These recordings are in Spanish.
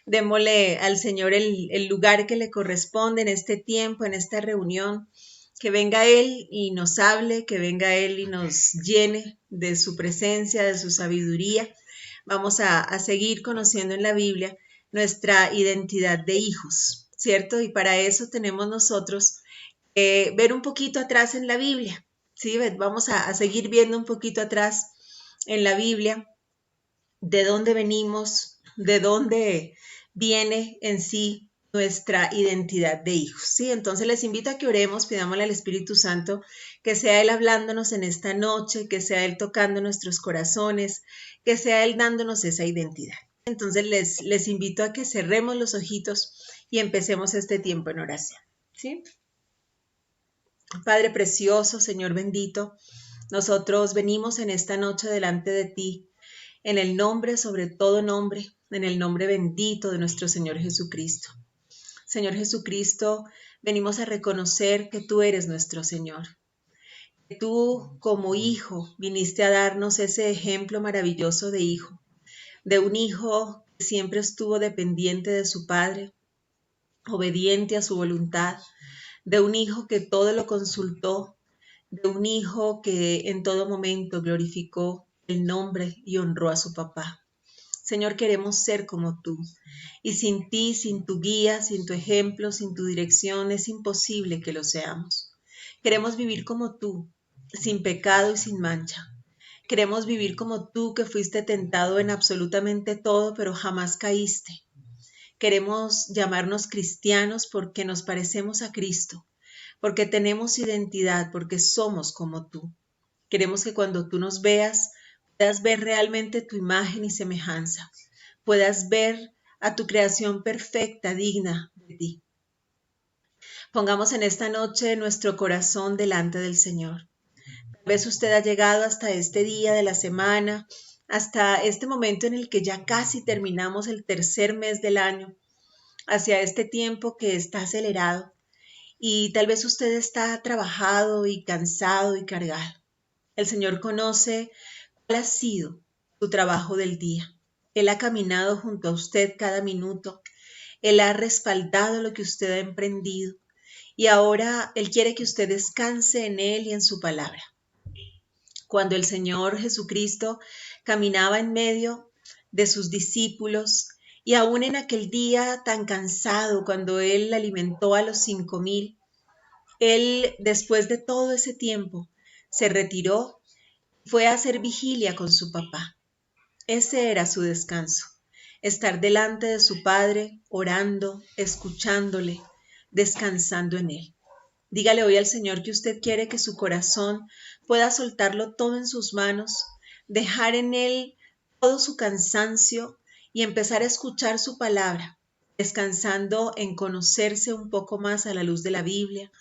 Démosle al Señor el lugar que le corresponde en este tiempo, en esta reunión. Que venga Él y nos hable, que venga Él y nos llene de su presencia, de su sabiduría. Vamos a seguir conociendo en la Biblia nuestra identidad de hijos, ¿cierto? Y para eso tenemos nosotros ver un poquito atrás en la Biblia, ¿sí? Vamos a seguir viendo un poquito atrás en la Biblia de dónde venimos, de dónde viene en sí nuestra identidad de hijos, ¿sí? Entonces les invito a que oremos, pidámosle al Espíritu Santo que sea Él hablándonos en esta noche, que sea Él tocando nuestros corazones, que sea Él dándonos esa identidad. Entonces les invito a que cerremos los ojitos y empecemos este tiempo en oración, ¿sí? Padre precioso, Señor bendito, nosotros venimos en esta noche delante de ti, en el nombre, sobre todo nombre, en el nombre bendito de nuestro Señor Jesucristo. Señor Jesucristo, venimos a reconocer que tú eres nuestro Señor. Que tú, como hijo, viniste a darnos ese ejemplo maravilloso de hijo, de un hijo que siempre estuvo dependiente de su padre, obediente a su voluntad, de un hijo que todo lo consultó, de un hijo que en todo momento glorificó el nombre y honró a su papá. Señor, queremos ser como tú. Y sin ti, sin tu guía, sin tu ejemplo, sin tu dirección, es imposible que lo seamos. Queremos vivir como tú, sin pecado y sin mancha. Queremos vivir como tú, que fuiste tentado en absolutamente todo, pero jamás caíste. Queremos llamarnos cristianos porque nos parecemos a Cristo, porque tenemos identidad, porque somos como tú. Queremos que cuando tú nos veas, puedas ver realmente tu imagen y semejanza, puedas ver a tu creación perfecta, digna de ti. Pongamos en esta noche nuestro corazón delante del Señor. Tal vez usted ha llegado hasta este día de la semana, hasta este momento en el que ya casi terminamos el tercer mes del año, hacia este tiempo que está acelerado. Y tal vez usted está trabajado y cansado y cargado. El Señor conoce cuál ha sido su trabajo del día. Él ha caminado junto a usted cada minuto. Él ha respaldado lo que usted ha emprendido. Y ahora Él quiere que usted descanse en Él y en su palabra. Cuando el Señor Jesucristo caminaba en medio de sus discípulos, y aún en aquel día tan cansado, cuando Él alimentó a los 5,000, Él, después de todo ese tiempo, se retiró, fue a hacer vigilia con su papá. Ese era su descanso, estar delante de su Padre, orando, escuchándole, descansando en Él. Dígale hoy al Señor que usted quiere que su corazón pueda soltarlo todo en sus manos, dejar en Él todo su cansancio y empezar a escuchar su palabra, descansando en conocerse un poco más a la luz de la Biblia,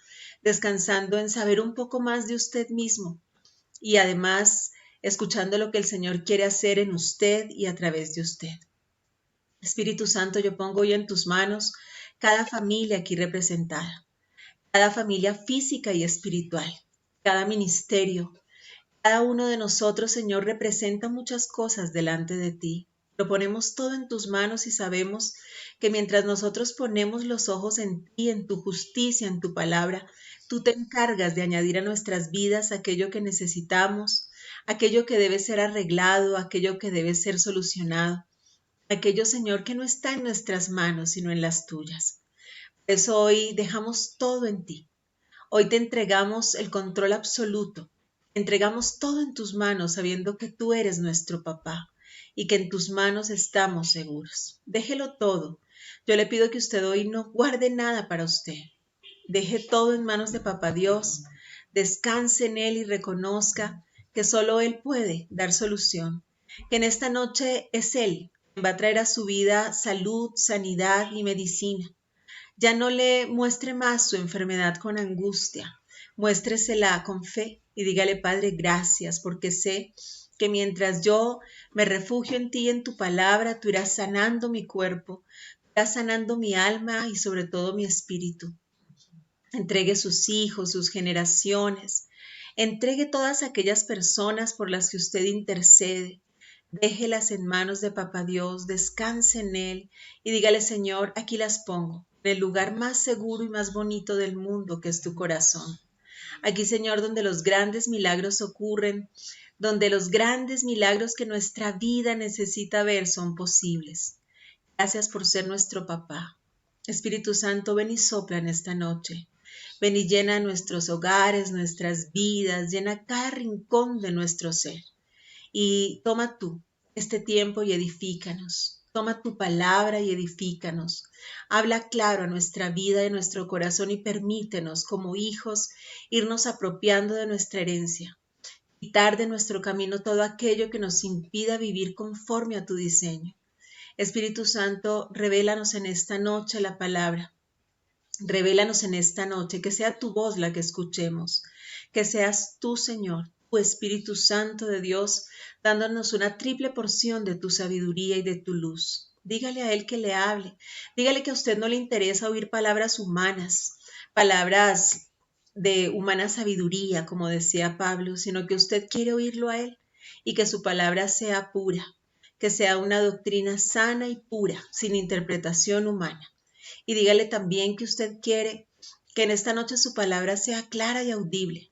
descansando en saber un poco más de usted mismo y además escuchando lo que el Señor quiere hacer en usted y a través de usted. Espíritu Santo, yo pongo hoy en tus manos cada familia aquí representada, cada familia física y espiritual, cada ministerio. Cada uno de nosotros, Señor, representa muchas cosas delante de ti. Lo ponemos todo en tus manos y sabemos que mientras nosotros ponemos los ojos en ti, en tu justicia, en tu palabra, tú te encargas de añadir a nuestras vidas aquello que necesitamos, aquello que debe ser arreglado, aquello que debe ser solucionado, aquello, Señor, que no está en nuestras manos, sino en las tuyas. Por eso hoy dejamos todo en ti. Hoy te entregamos el control absoluto. Entregamos todo en tus manos sabiendo que tú eres nuestro papá y que en tus manos estamos seguros. Déjelo todo. Yo le pido que usted hoy no guarde nada para usted. Deje todo en manos de Papá Dios. Descanse en Él y reconozca que solo Él puede dar solución. Que en esta noche es Él quien va a traer a su vida salud, sanidad y medicina. Ya no le muestre más su enfermedad con angustia, muéstresela con fe y dígale, Padre, gracias, porque sé que mientras yo me refugio en ti, en tu palabra, tú irás sanando mi cuerpo, irás sanando mi alma y sobre todo mi espíritu. Entregue sus hijos, sus generaciones, entregue todas aquellas personas por las que usted intercede. Déjelas en manos de Papá Dios, descanse en Él y dígale, Señor, aquí las pongo, en el lugar más seguro y más bonito del mundo que es tu corazón. Aquí, Señor, donde los grandes milagros ocurren, donde los grandes milagros que nuestra vida necesita ver son posibles. Gracias por ser nuestro papá. Espíritu Santo, ven y sopla en esta noche. Ven y llena nuestros hogares, nuestras vidas, llena cada rincón de nuestro ser. Y toma tú este tiempo y edifícanos. Toma tu palabra y edifícanos. Habla claro a nuestra vida y a nuestro corazón y permítenos como hijos irnos apropiando de nuestra herencia. Quitar de nuestro camino todo aquello que nos impida vivir conforme a tu diseño. Espíritu Santo, revélanos en esta noche la palabra. Revélanos en esta noche, que sea tu voz la que escuchemos, que seas tú, Señor, tu Espíritu Santo de Dios, dándonos una triple porción de tu sabiduría y de tu luz. Dígale a Él que le hable, dígale que a usted no le interesa oír palabras humanas, palabras de humana sabiduría, como decía Pablo, sino que usted quiere oírlo a Él y que su palabra sea pura, que sea una doctrina sana y pura, sin interpretación humana. Y dígale también que usted quiere que en esta noche su palabra sea clara y audible,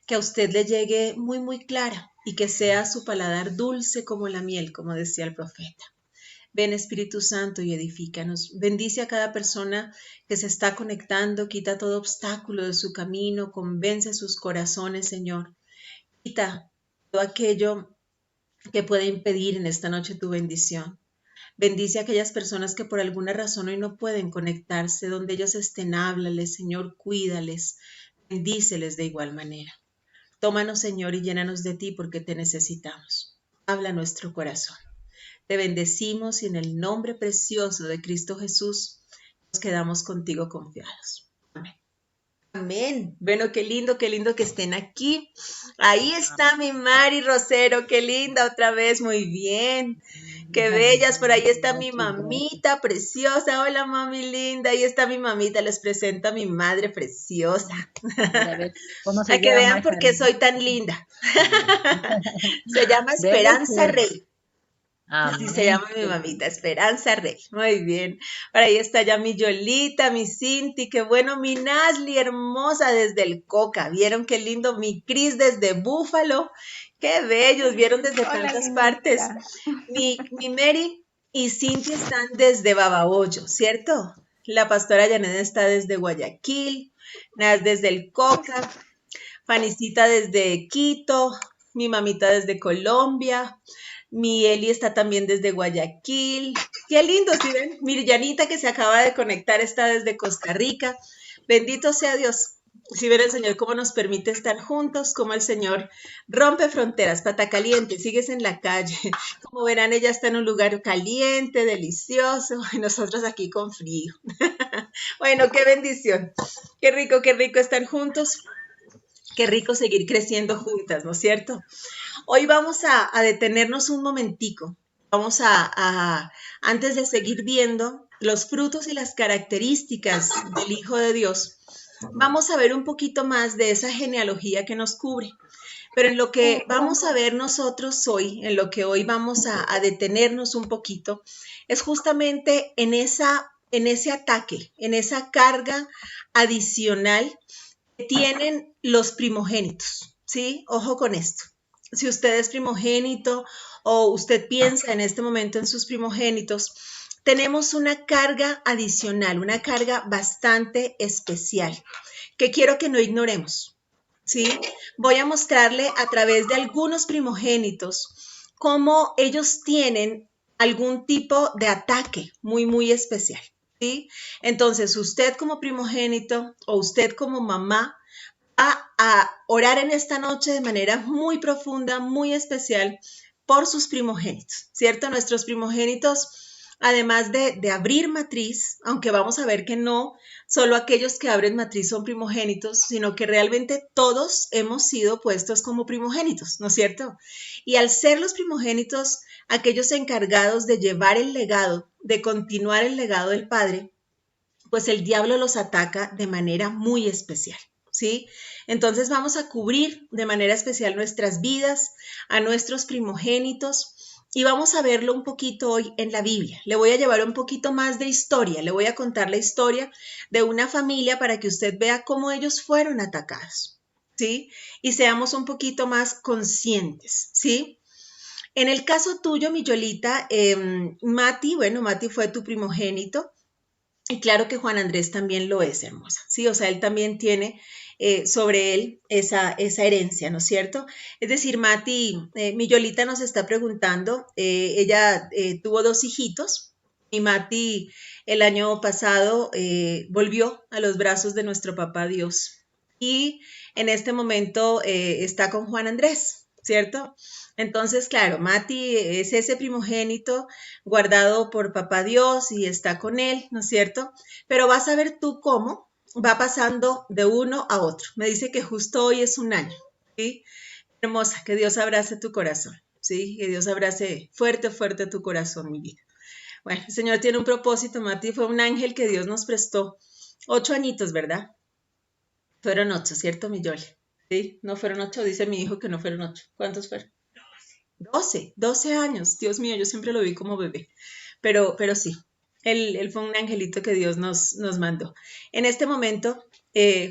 que a usted le llegue muy, muy clara y que sea su paladar dulce como la miel, como decía el profeta. Ven Espíritu Santo y edifícanos. Bendice a cada persona que se está conectando, quita todo obstáculo de su camino, convence sus corazones, Señor. Quita todo aquello que puede impedir en esta noche tu bendición. Bendice a aquellas personas que por alguna razón hoy no pueden conectarse, donde ellos estén, háblales, Señor, cuídales, bendíceles de igual manera. Tómanos, Señor, y llénanos de ti porque te necesitamos. Habla nuestro corazón. Te bendecimos y en el nombre precioso de Cristo Jesús nos quedamos contigo confiados. Amén. Amén. Bueno, qué lindo que estén aquí. Ahí está mi Mari Rosero, qué linda otra vez, muy bien. Qué bellas, por ahí está mi mamita preciosa. Hola, mami linda. Ahí está mi mamita, les presento a mi madre preciosa. ¿Cómo se A que llama? vean por qué soy tan linda. Se llama Debe Esperanza ser. Rey. Así se Amén. llama mi mamita, Esperanza Rey. Muy bien. Por ahí está ya mi Yolita, mi Cinti, qué bueno, mi Nasli, hermosa desde el Coca. ¿Vieron qué lindo? Mi Cris desde Búfalo. Qué bellos, vieron desde Hola, tantas lindita. partes. Mi Mary y Cinti están desde Babahoyo, ¿cierto? La pastora Janet está desde Guayaquil, Nas desde el Coca, Fanicita desde Quito, mi mamita desde Colombia, mi Eli está también desde Guayaquil. Qué lindo, ¿sí ven? Miryanita que se acaba de conectar está desde Costa Rica. Bendito sea Dios. Si ven el Señor cómo nos permite estar juntos, cómo el Señor rompe fronteras, pata caliente, sigues en la calle. Como verán, ella está en un lugar caliente, delicioso, y nosotros aquí con frío. Bueno, qué bendición. Qué rico estar juntos. Qué rico seguir creciendo juntas, ¿no es cierto? Hoy vamos a detenernos un momentico. Vamos antes de seguir viendo los frutos y las características del Hijo de Dios, vamos a ver un poquito más de esa genealogía que nos cubre. Pero en lo que vamos a ver nosotros hoy, en lo que hoy vamos a detenernos un poquito, es justamente en ese ataque, en esa carga adicional que tienen los primogénitos, ¿sí? Ojo con esto. Si usted es primogénito o usted piensa en este momento en sus primogénitos, tenemos una carga adicional, una carga bastante especial que quiero que no ignoremos, ¿sí? Voy a mostrarle a través de algunos primogénitos cómo ellos tienen algún tipo de ataque muy, muy especial, ¿sí? Entonces, usted como primogénito o usted como mamá a orar en esta noche de manera muy profunda, muy especial por sus primogénitos, ¿cierto? Nuestros primogénitos, además de abrir matriz, aunque vamos a ver que no solo aquellos que abren matriz son primogénitos, sino que realmente todos hemos sido puestos como primogénitos, ¿no es cierto? Y al ser los primogénitos, aquellos encargados de llevar el legado, de continuar el legado del Padre, pues el diablo los ataca de manera muy especial, ¿sí? Entonces vamos a cubrir de manera especial nuestras vidas, a nuestros primogénitos, y vamos a verlo un poquito hoy en la Biblia. Le voy a llevar un poquito más de historia, le voy a contar la historia de una familia para que usted vea cómo ellos fueron atacados, ¿sí? Y seamos un poquito más conscientes, ¿sí? En el caso tuyo, mi Yolita, Mati, bueno, Mati fue tu primogénito, y claro que Juan Andrés también lo es, hermosa, ¿sí? O sea, él también tiene sobre él esa herencia, ¿no es cierto? Es decir, Mati, mi Yolita nos está preguntando, ella tuvo 2 hijitos y Mati el año pasado volvió a los brazos de nuestro papá Dios y en este momento está con Juan Andrés, ¿cierto? Entonces, claro, Mati es ese primogénito guardado por papá Dios y está con él, ¿no es cierto? Pero vas a ver tú cómo va pasando de uno a otro. Me dice que justo hoy es un año, ¿sí? Hermosa, que Dios abrace tu corazón, ¿sí? Que Dios abrace fuerte, fuerte tu corazón, mi vida. Bueno, el Señor tiene un propósito, Mati, fue un ángel que Dios nos prestó. 8 añitos, ¿verdad? Fueron 8, ¿cierto, mi Yoli? Sí, no fueron 8, dice mi hijo que no fueron 8. ¿Cuántos fueron? 12 años. Dios mío, yo siempre lo vi como bebé. Pero sí, él fue un angelito que Dios nos mandó. En este momento,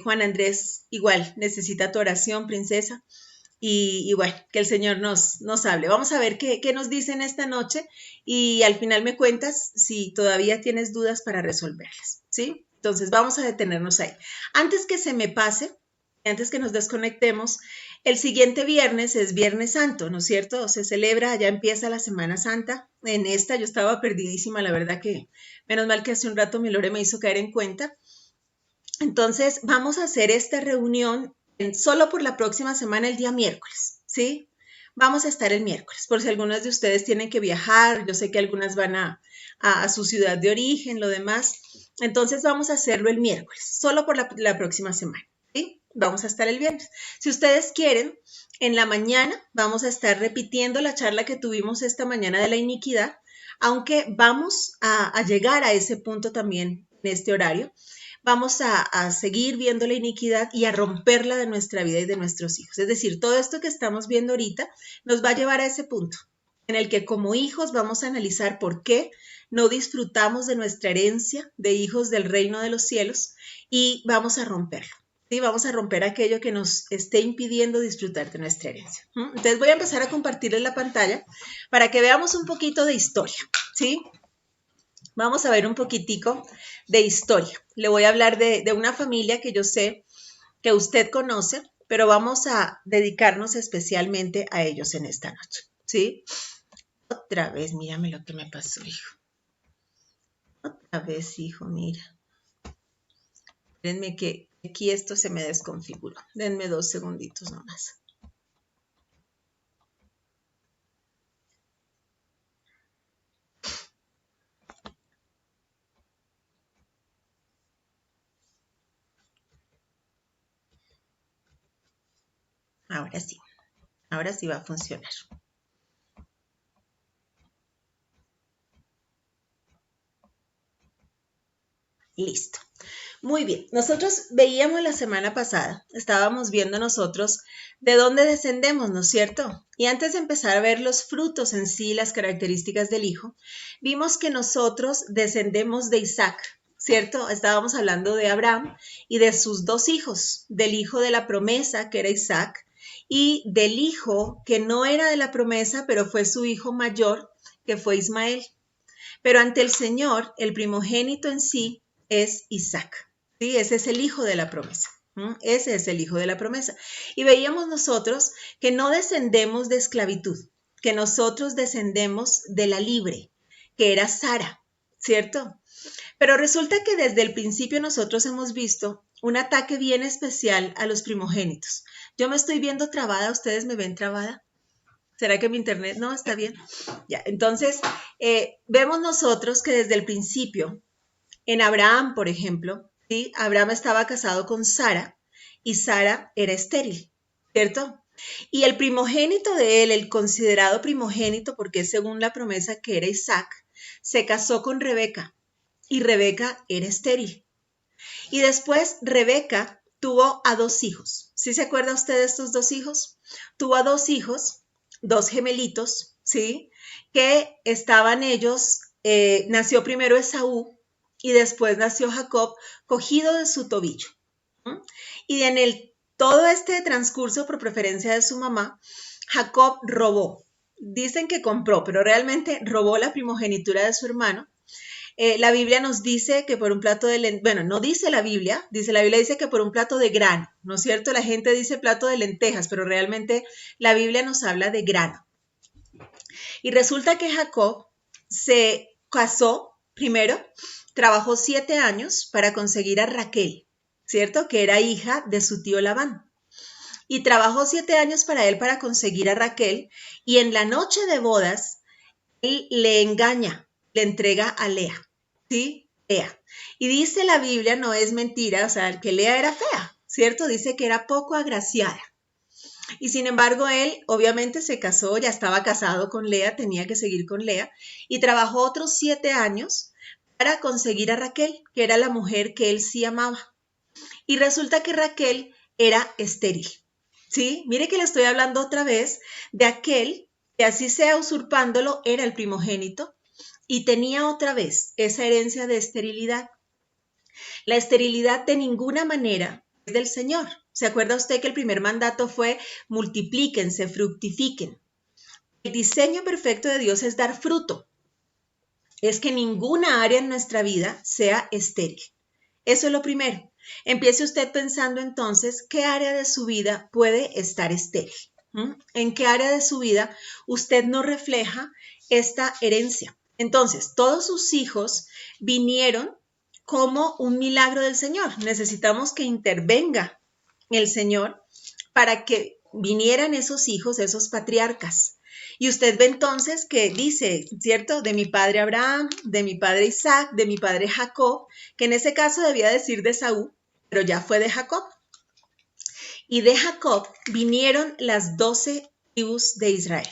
Juan Andrés igual necesita tu oración, princesa. Y bueno, que el Señor nos hable. Vamos a ver qué nos dicen esta noche y al final me cuentas si todavía tienes dudas para resolverlas, ¿sí? Entonces vamos a detenernos ahí. Antes que se me pase, antes que nos desconectemos, el siguiente viernes es Viernes Santo, ¿no es cierto? Se celebra, ya empieza la Semana Santa. En esta yo estaba perdidísima, la verdad que menos mal que hace un rato mi Lore me hizo caer en cuenta. Entonces vamos a hacer esta reunión solo por la próxima semana, el día miércoles, ¿sí? Vamos a estar el miércoles, por si algunas de ustedes tienen que viajar, yo sé que algunas van a su ciudad de origen, lo demás. Entonces vamos a hacerlo el miércoles, solo por la próxima semana, ¿sí? Vamos a estar el viernes. Si ustedes quieren, en la mañana vamos a estar repitiendo la charla que tuvimos esta mañana de la iniquidad, aunque vamos a llegar a ese punto también en este horario. Vamos a seguir viendo la iniquidad y a romperla de nuestra vida y de nuestros hijos. Es decir, todo esto que estamos viendo ahorita nos va a llevar a ese punto en el que como hijos vamos a analizar por qué no disfrutamos de nuestra herencia de hijos del reino de los cielos y vamos a romperlo. ¿Sí? Vamos a romper aquello que nos esté impidiendo disfrutar de nuestra herencia. Entonces voy a empezar a compartirles la pantalla para que veamos un poquito de historia, ¿sí? Vamos a ver un poquitico de historia. Le voy a hablar de una familia que yo sé que usted conoce, pero vamos a dedicarnos especialmente a ellos en esta noche, ¿sí? Otra vez, mírame lo que me pasó, hijo. Otra vez, hijo, mira. Denme que aquí esto se me desconfiguró. Denme 2 segunditos nomás. Ahora sí va a funcionar. Listo. Muy bien, nosotros veíamos la semana pasada, estábamos viendo nosotros de dónde descendemos, ¿no es cierto? Y antes de empezar a ver los frutos en sí, las características del hijo, vimos que nosotros descendemos de Isaac, ¿cierto? Estábamos hablando de Abraham y de sus 2 hijos, del hijo de la promesa, que era Isaac, y del hijo que no era de la promesa, pero fue su hijo mayor, que fue Ismael. Pero ante el Señor, el primogénito en sí es Isaac. ¿Sí? Ese es el hijo de la promesa. Ese es el hijo de la promesa. Y veíamos nosotros que no descendemos de esclavitud, que nosotros descendemos de la libre, que era Sara, ¿cierto? Pero resulta que desde el principio nosotros hemos visto un ataque bien especial a los primogénitos. Yo me estoy viendo trabada, ¿ustedes me ven trabada? ¿Será que mi internet no está bien? Ya, entonces, vemos nosotros que desde el principio, en Abraham, por ejemplo, ¿sí? Abraham estaba casado con Sara y Sara era estéril, ¿cierto? Y el primogénito de él, el considerado primogénito, porque es según la promesa que era Isaac, se casó con Rebeca y Rebeca era estéril. Y después Rebeca tuvo a 2 hijos. ¿Sí se acuerda usted de estos 2 hijos? Tuvo a 2 hijos, 2 gemelitos, ¿sí? Que estaban ellos, nació primero Esaú y después nació Jacob cogido de su tobillo. ¿Mm? Y en todo este transcurso, por preferencia de su mamá, Jacob robó. Dicen que compró, pero realmente robó la primogenitura de su hermano. La Biblia nos dice que por un plato de lentejas, bueno, no dice la Biblia dice que por un plato de grano, ¿no es cierto? La gente dice plato de lentejas, pero realmente la Biblia nos habla de grano. Y resulta que Jacob se casó primero, trabajó 7 años para conseguir a Raquel, ¿cierto? Que era hija de su tío Labán. Y trabajó 7 años para él para conseguir a Raquel y en la noche de bodas él le engaña, le entrega a Lea, ¿sí? Lea. Y dice la Biblia, no es mentira, o sea, que Lea era fea, ¿cierto? Dice que era poco agraciada. Y sin embargo, él obviamente se casó, ya estaba casado con Lea, tenía que seguir con Lea, y trabajó otros 7 años para conseguir a Raquel, que era la mujer que él sí amaba. Y resulta que Raquel era estéril. ¿Sí? Mire que le estoy hablando otra vez de aquel que así sea usurpándolo, era el primogénito y tenía otra vez esa herencia de esterilidad. La esterilidad de ninguna manera es del Señor. ¿Se acuerda usted que el primer mandato fue multiplíquense, fructifiquen? El diseño perfecto de Dios es dar fruto. Es que ninguna área en nuestra vida sea estéril. Eso es lo primero. Empiece usted pensando entonces qué área de su vida puede estar estéril. ¿En qué área de su vida usted no refleja esta herencia? Entonces, todos sus hijos vinieron como un milagro del Señor. Necesitamos que intervenga el Señor para que vinieran esos hijos, esos patriarcas. Y usted ve entonces que dice, ¿cierto? De mi padre Abraham, de mi padre Isaac, de mi padre Jacob, que en ese caso debía decir de Saúl, pero ya fue de Jacob. Y de Jacob vinieron las 12 tribus de Israel,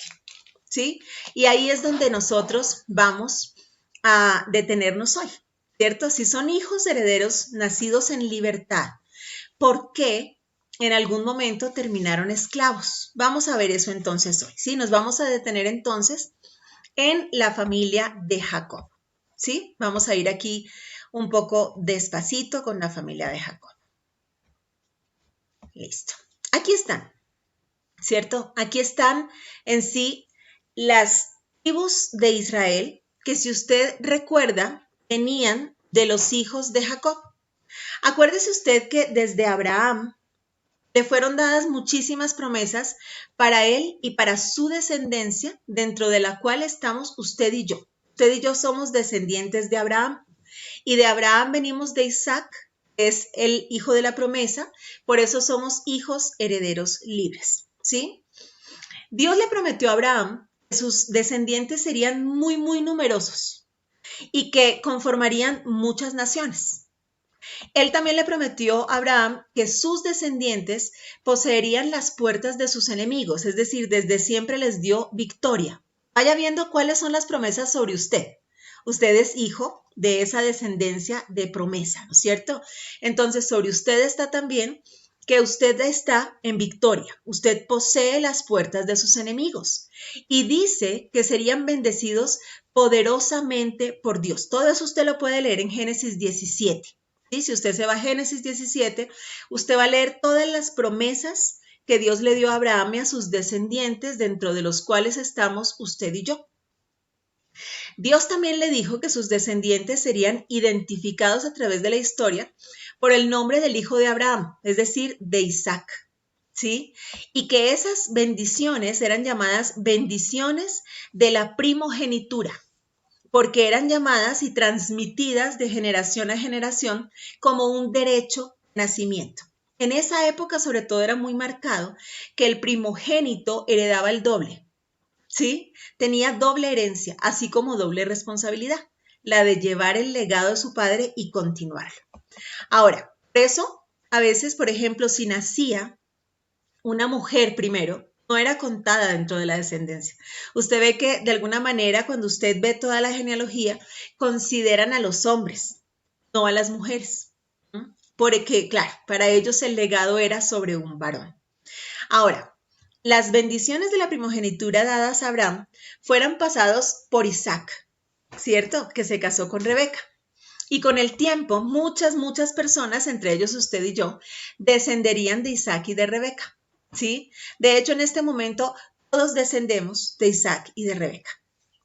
¿sí? Y ahí es donde nosotros vamos a detenernos hoy, ¿cierto? Si son hijos herederos nacidos en libertad, ¿por qué en algún momento terminaron esclavos? Vamos a ver eso entonces hoy, ¿sí? Nos vamos a detener entonces en la familia de Jacob, ¿sí? Vamos a ir aquí un poco despacito con la familia de Jacob. Listo. Aquí están, ¿cierto? Aquí están en sí las tribus de Israel que, si usted recuerda, tenían de los hijos de Jacob. Acuérdese usted que desde Abraham le fueron dadas muchísimas promesas para él y para su descendencia, dentro de la cual estamos usted y yo. Usted y yo somos descendientes de Abraham y de Abraham venimos de Isaac, que es el hijo de la promesa, por eso somos hijos herederos libres, ¿sí? Dios le prometió a Abraham que sus descendientes serían muy, muy numerosos y que conformarían muchas naciones. Él también le prometió a Abraham que sus descendientes poseerían las puertas de sus enemigos, es decir, desde siempre les dio victoria. Vaya viendo cuáles son las promesas sobre usted. Usted es hijo de esa descendencia de promesa, ¿no es cierto? Entonces, sobre usted está también que usted está en victoria. Usted posee las puertas de sus enemigos y dice que serían bendecidos poderosamente por Dios. Todo eso usted lo puede leer en Génesis 17. ¿Sí? Si usted se va a Génesis 17, usted va a leer todas las promesas que Dios le dio a Abraham y a sus descendientes, dentro de los cuales estamos usted y yo. Dios también le dijo que sus descendientes serían identificados a través de la historia por el nombre del hijo de Abraham, es decir, de Isaac, ¿sí? Y que esas bendiciones eran llamadas bendiciones de la primogenitura, porque eran llamadas y transmitidas de generación a generación como un derecho de nacimiento. En esa época, sobre todo, era muy marcado que el primogénito heredaba el doble, ¿sí? Tenía doble herencia, así como doble responsabilidad, la de llevar el legado de su padre y continuarlo. Ahora, por eso, a veces, por ejemplo, si nacía una mujer primero, no era contada dentro de la descendencia. Usted ve que de alguna manera, cuando usted ve toda la genealogía, consideran a los hombres, no a las mujeres. Porque, claro, para ellos el legado era sobre un varón. Ahora, las bendiciones de la primogenitura dadas a Abraham fueran pasados por Isaac, ¿cierto? Que se casó con Rebeca. Y con el tiempo, muchas personas, entre ellos usted y yo, descenderían de Isaac y de Rebeca, ¿sí? De hecho, en este momento, todos descendemos de Isaac y de Rebeca,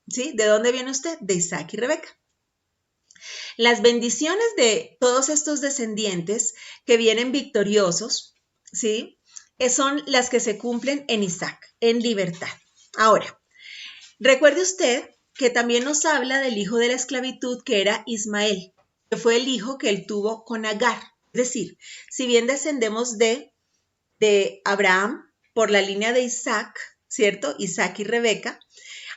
¿sí? ¿De dónde viene usted? De Isaac y Rebeca. Las bendiciones de todos estos descendientes que vienen victoriosos, ¿sí? Son las que se cumplen en Isaac, en libertad. Ahora, recuerde usted que también nos habla del hijo de la esclavitud que era Ismael, que fue el hijo que él tuvo con Agar. Es decir, si bien descendemos de Abraham por la línea de Isaac, ¿cierto? Isaac y Rebeca,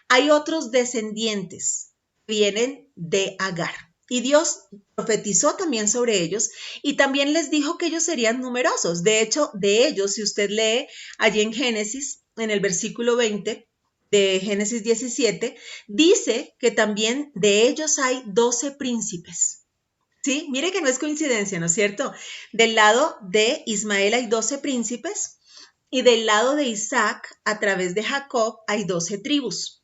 hay otros descendientes que vienen de Agar. Y Dios profetizó también sobre ellos y también les dijo que ellos serían numerosos. De hecho, de ellos, si usted lee allí en Génesis, en el versículo 20 de Génesis 17, dice que también de ellos hay 12 príncipes. ¿Sí? Mire que no es coincidencia, ¿no es cierto? Del lado de Ismael hay 12 príncipes y del lado de Isaac, a través de Jacob, hay 12 tribus.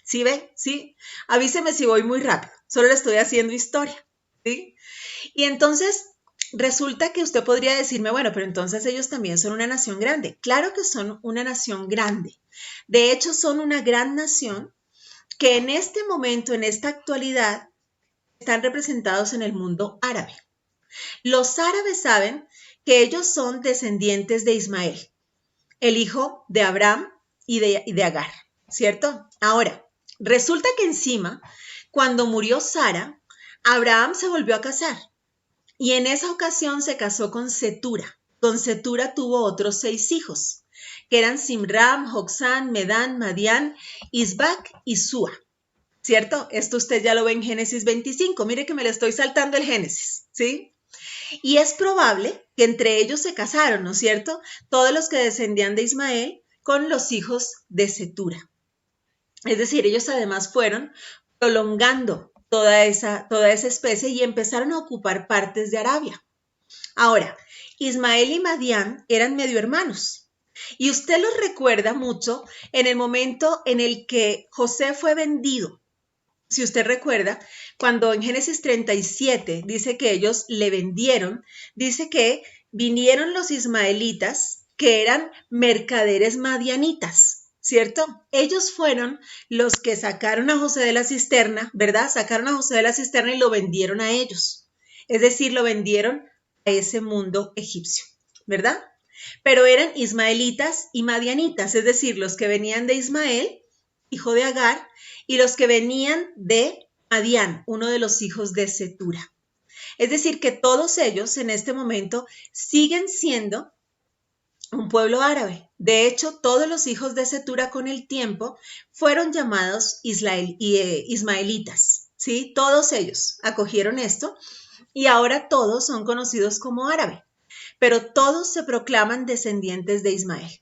¿Sí ve? ¿Sí? Avíseme si voy muy rápido. Solo le estoy haciendo historia. ¿Sí? Y entonces resulta que usted podría decirme, bueno, pero entonces ellos también son una nación grande. Claro que son una nación grande. De hecho, son una gran nación que en este momento, en esta actualidad, están representados en el mundo árabe. Los árabes saben que ellos son descendientes de Ismael, el hijo de Abraham y de Agar, ¿cierto? Ahora, resulta que encima, cuando murió Sara, Abraham se volvió a casar y en esa ocasión se casó con Cetura. Con Cetura tuvo otros 6 hijos, que eran Simram, Joksán, Medán, Madián, Isbac y Súa, ¿cierto? Esto usted ya lo ve en Génesis 25. Mire que me le estoy saltando el Génesis, ¿sí? Y es probable que entre ellos se casaron, ¿no es cierto? Todos los que descendían de Ismael con los hijos de Cetura. Es decir, ellos además fueron prolongando toda esa especie y empezaron a ocupar partes de Arabia. Ahora, Ismael y Madián eran medio hermanos. Y usted los recuerda mucho en el momento en el que José fue vendido. Si usted recuerda, cuando en Génesis 37 dice que ellos le vendieron, dice que vinieron los ismaelitas que eran mercaderes madianitas, ¿cierto? Ellos fueron los que sacaron a José de la cisterna, ¿verdad? Sacaron a José de la cisterna y lo vendieron a ellos. Es decir, lo vendieron a ese mundo egipcio, ¿verdad? Pero eran ismaelitas y madianitas, es decir, los que venían de Ismael, hijo de Agar, y los que venían de Madián, uno de los hijos de Cetura. Es decir, que todos ellos en este momento siguen siendo un pueblo árabe. De hecho, todos los hijos de Cetura con el tiempo fueron llamados ismaelitas, ¿sí? Todos ellos acogieron esto y ahora todos son conocidos como árabe, pero todos se proclaman descendientes de Ismael.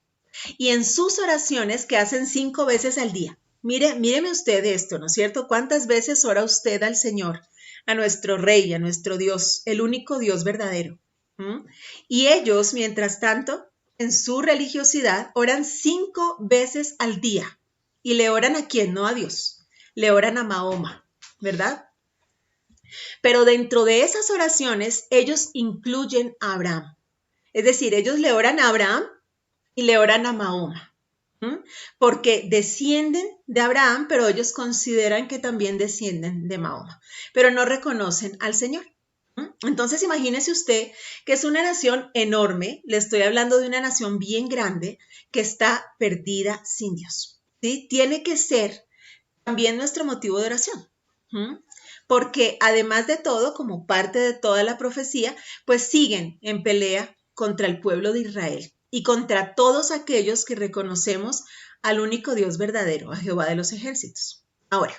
Y en sus oraciones, que hacen 5 veces al día, míreme usted esto, ¿no es cierto? ¿Cuántas veces ora usted al Señor, a nuestro Rey, a nuestro Dios, el único Dios verdadero? Y ellos, mientras tanto, en su religiosidad, oran 5 veces al día. ¿Y le oran a quién? No a Dios. Le oran a Mahoma, ¿verdad? Pero dentro de esas oraciones, ellos incluyen a Abraham. Es decir, ellos le oran a Abraham y le oran a Mahoma, porque descienden de Abraham, pero ellos consideran que también descienden de Mahoma, pero no reconocen al Señor. Entonces imagínese usted que es una nación enorme, le estoy hablando de una nación bien grande que está perdida sin Dios, ¿sí? Tiene que ser también nuestro motivo de oración, porque además de todo, como parte de toda la profecía, pues siguen en pelea contra el pueblo de Israel y contra todos aquellos que reconocemos al único Dios verdadero, a Jehová de los ejércitos. Ahora,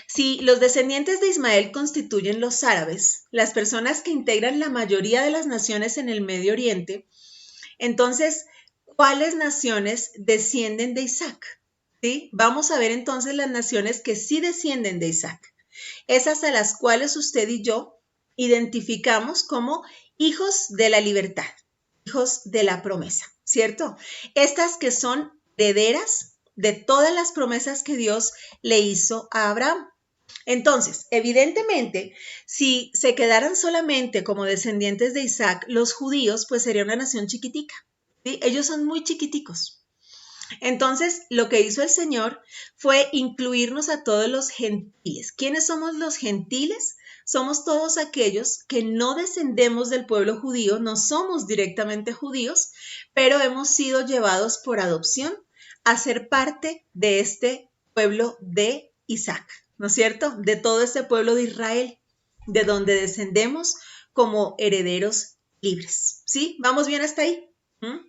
si los descendientes de Ismael constituyen los árabes, las personas que integran la mayoría de las naciones en el Medio Oriente, entonces, ¿cuáles naciones descienden de Isaac? ¿Sí? Vamos a ver entonces las naciones que sí descienden de Isaac, esas a las cuales usted y yo identificamos como hijos de la libertad, hijos de la promesa. ¿cierto? Estas que son herederas de todas las promesas que Dios le hizo a Abraham. Entonces, evidentemente, si se quedaran solamente como descendientes de Isaac, los judíos, pues sería una nación chiquitica, ¿sí? Ellos son muy chiquiticos. Entonces, lo que hizo el Señor fue incluirnos a todos los gentiles. ¿Quiénes somos los gentiles? Somos todos aquellos que no descendemos del pueblo judío, no somos directamente judíos, pero hemos sido llevados por adopción a ser parte de este pueblo de Isaac, ¿no es cierto? De todo este pueblo de Israel, de donde descendemos como herederos libres. ¿Sí? ¿Vamos bien hasta ahí? ¿Mm?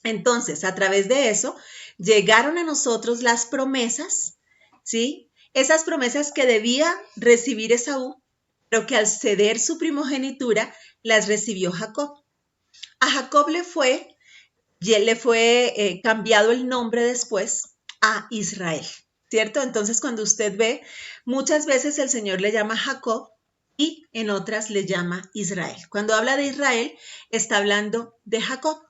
Entonces, a través de eso, llegaron a nosotros las promesas, ¿sí? Esas promesas que debía recibir Esaú, pero que al ceder su primogenitura, las recibió Jacob. A Jacob le fue cambiado el nombre después a Israel, ¿cierto? Entonces, cuando usted ve, muchas veces el Señor le llama Jacob y en otras le llama Israel. Cuando habla de Israel, está hablando de Jacob,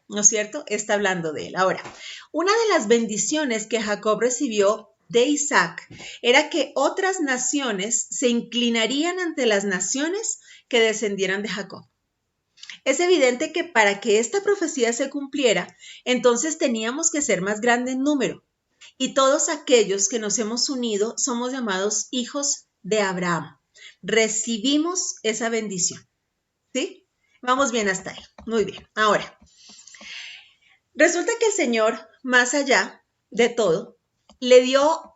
¿no es cierto? Está hablando de él. Ahora, una de las bendiciones que Jacob recibió de Isaac era que otras naciones se inclinarían ante las naciones que descendieran de Jacob. Es evidente que para que esta profecía se cumpliera, entonces teníamos que ser más grande en número. Y todos aquellos que nos hemos unido somos llamados hijos de Abraham. Recibimos esa bendición. ¿Sí? Vamos bien hasta ahí. Muy bien. Ahora, resulta que el Señor, más allá de todo, le dio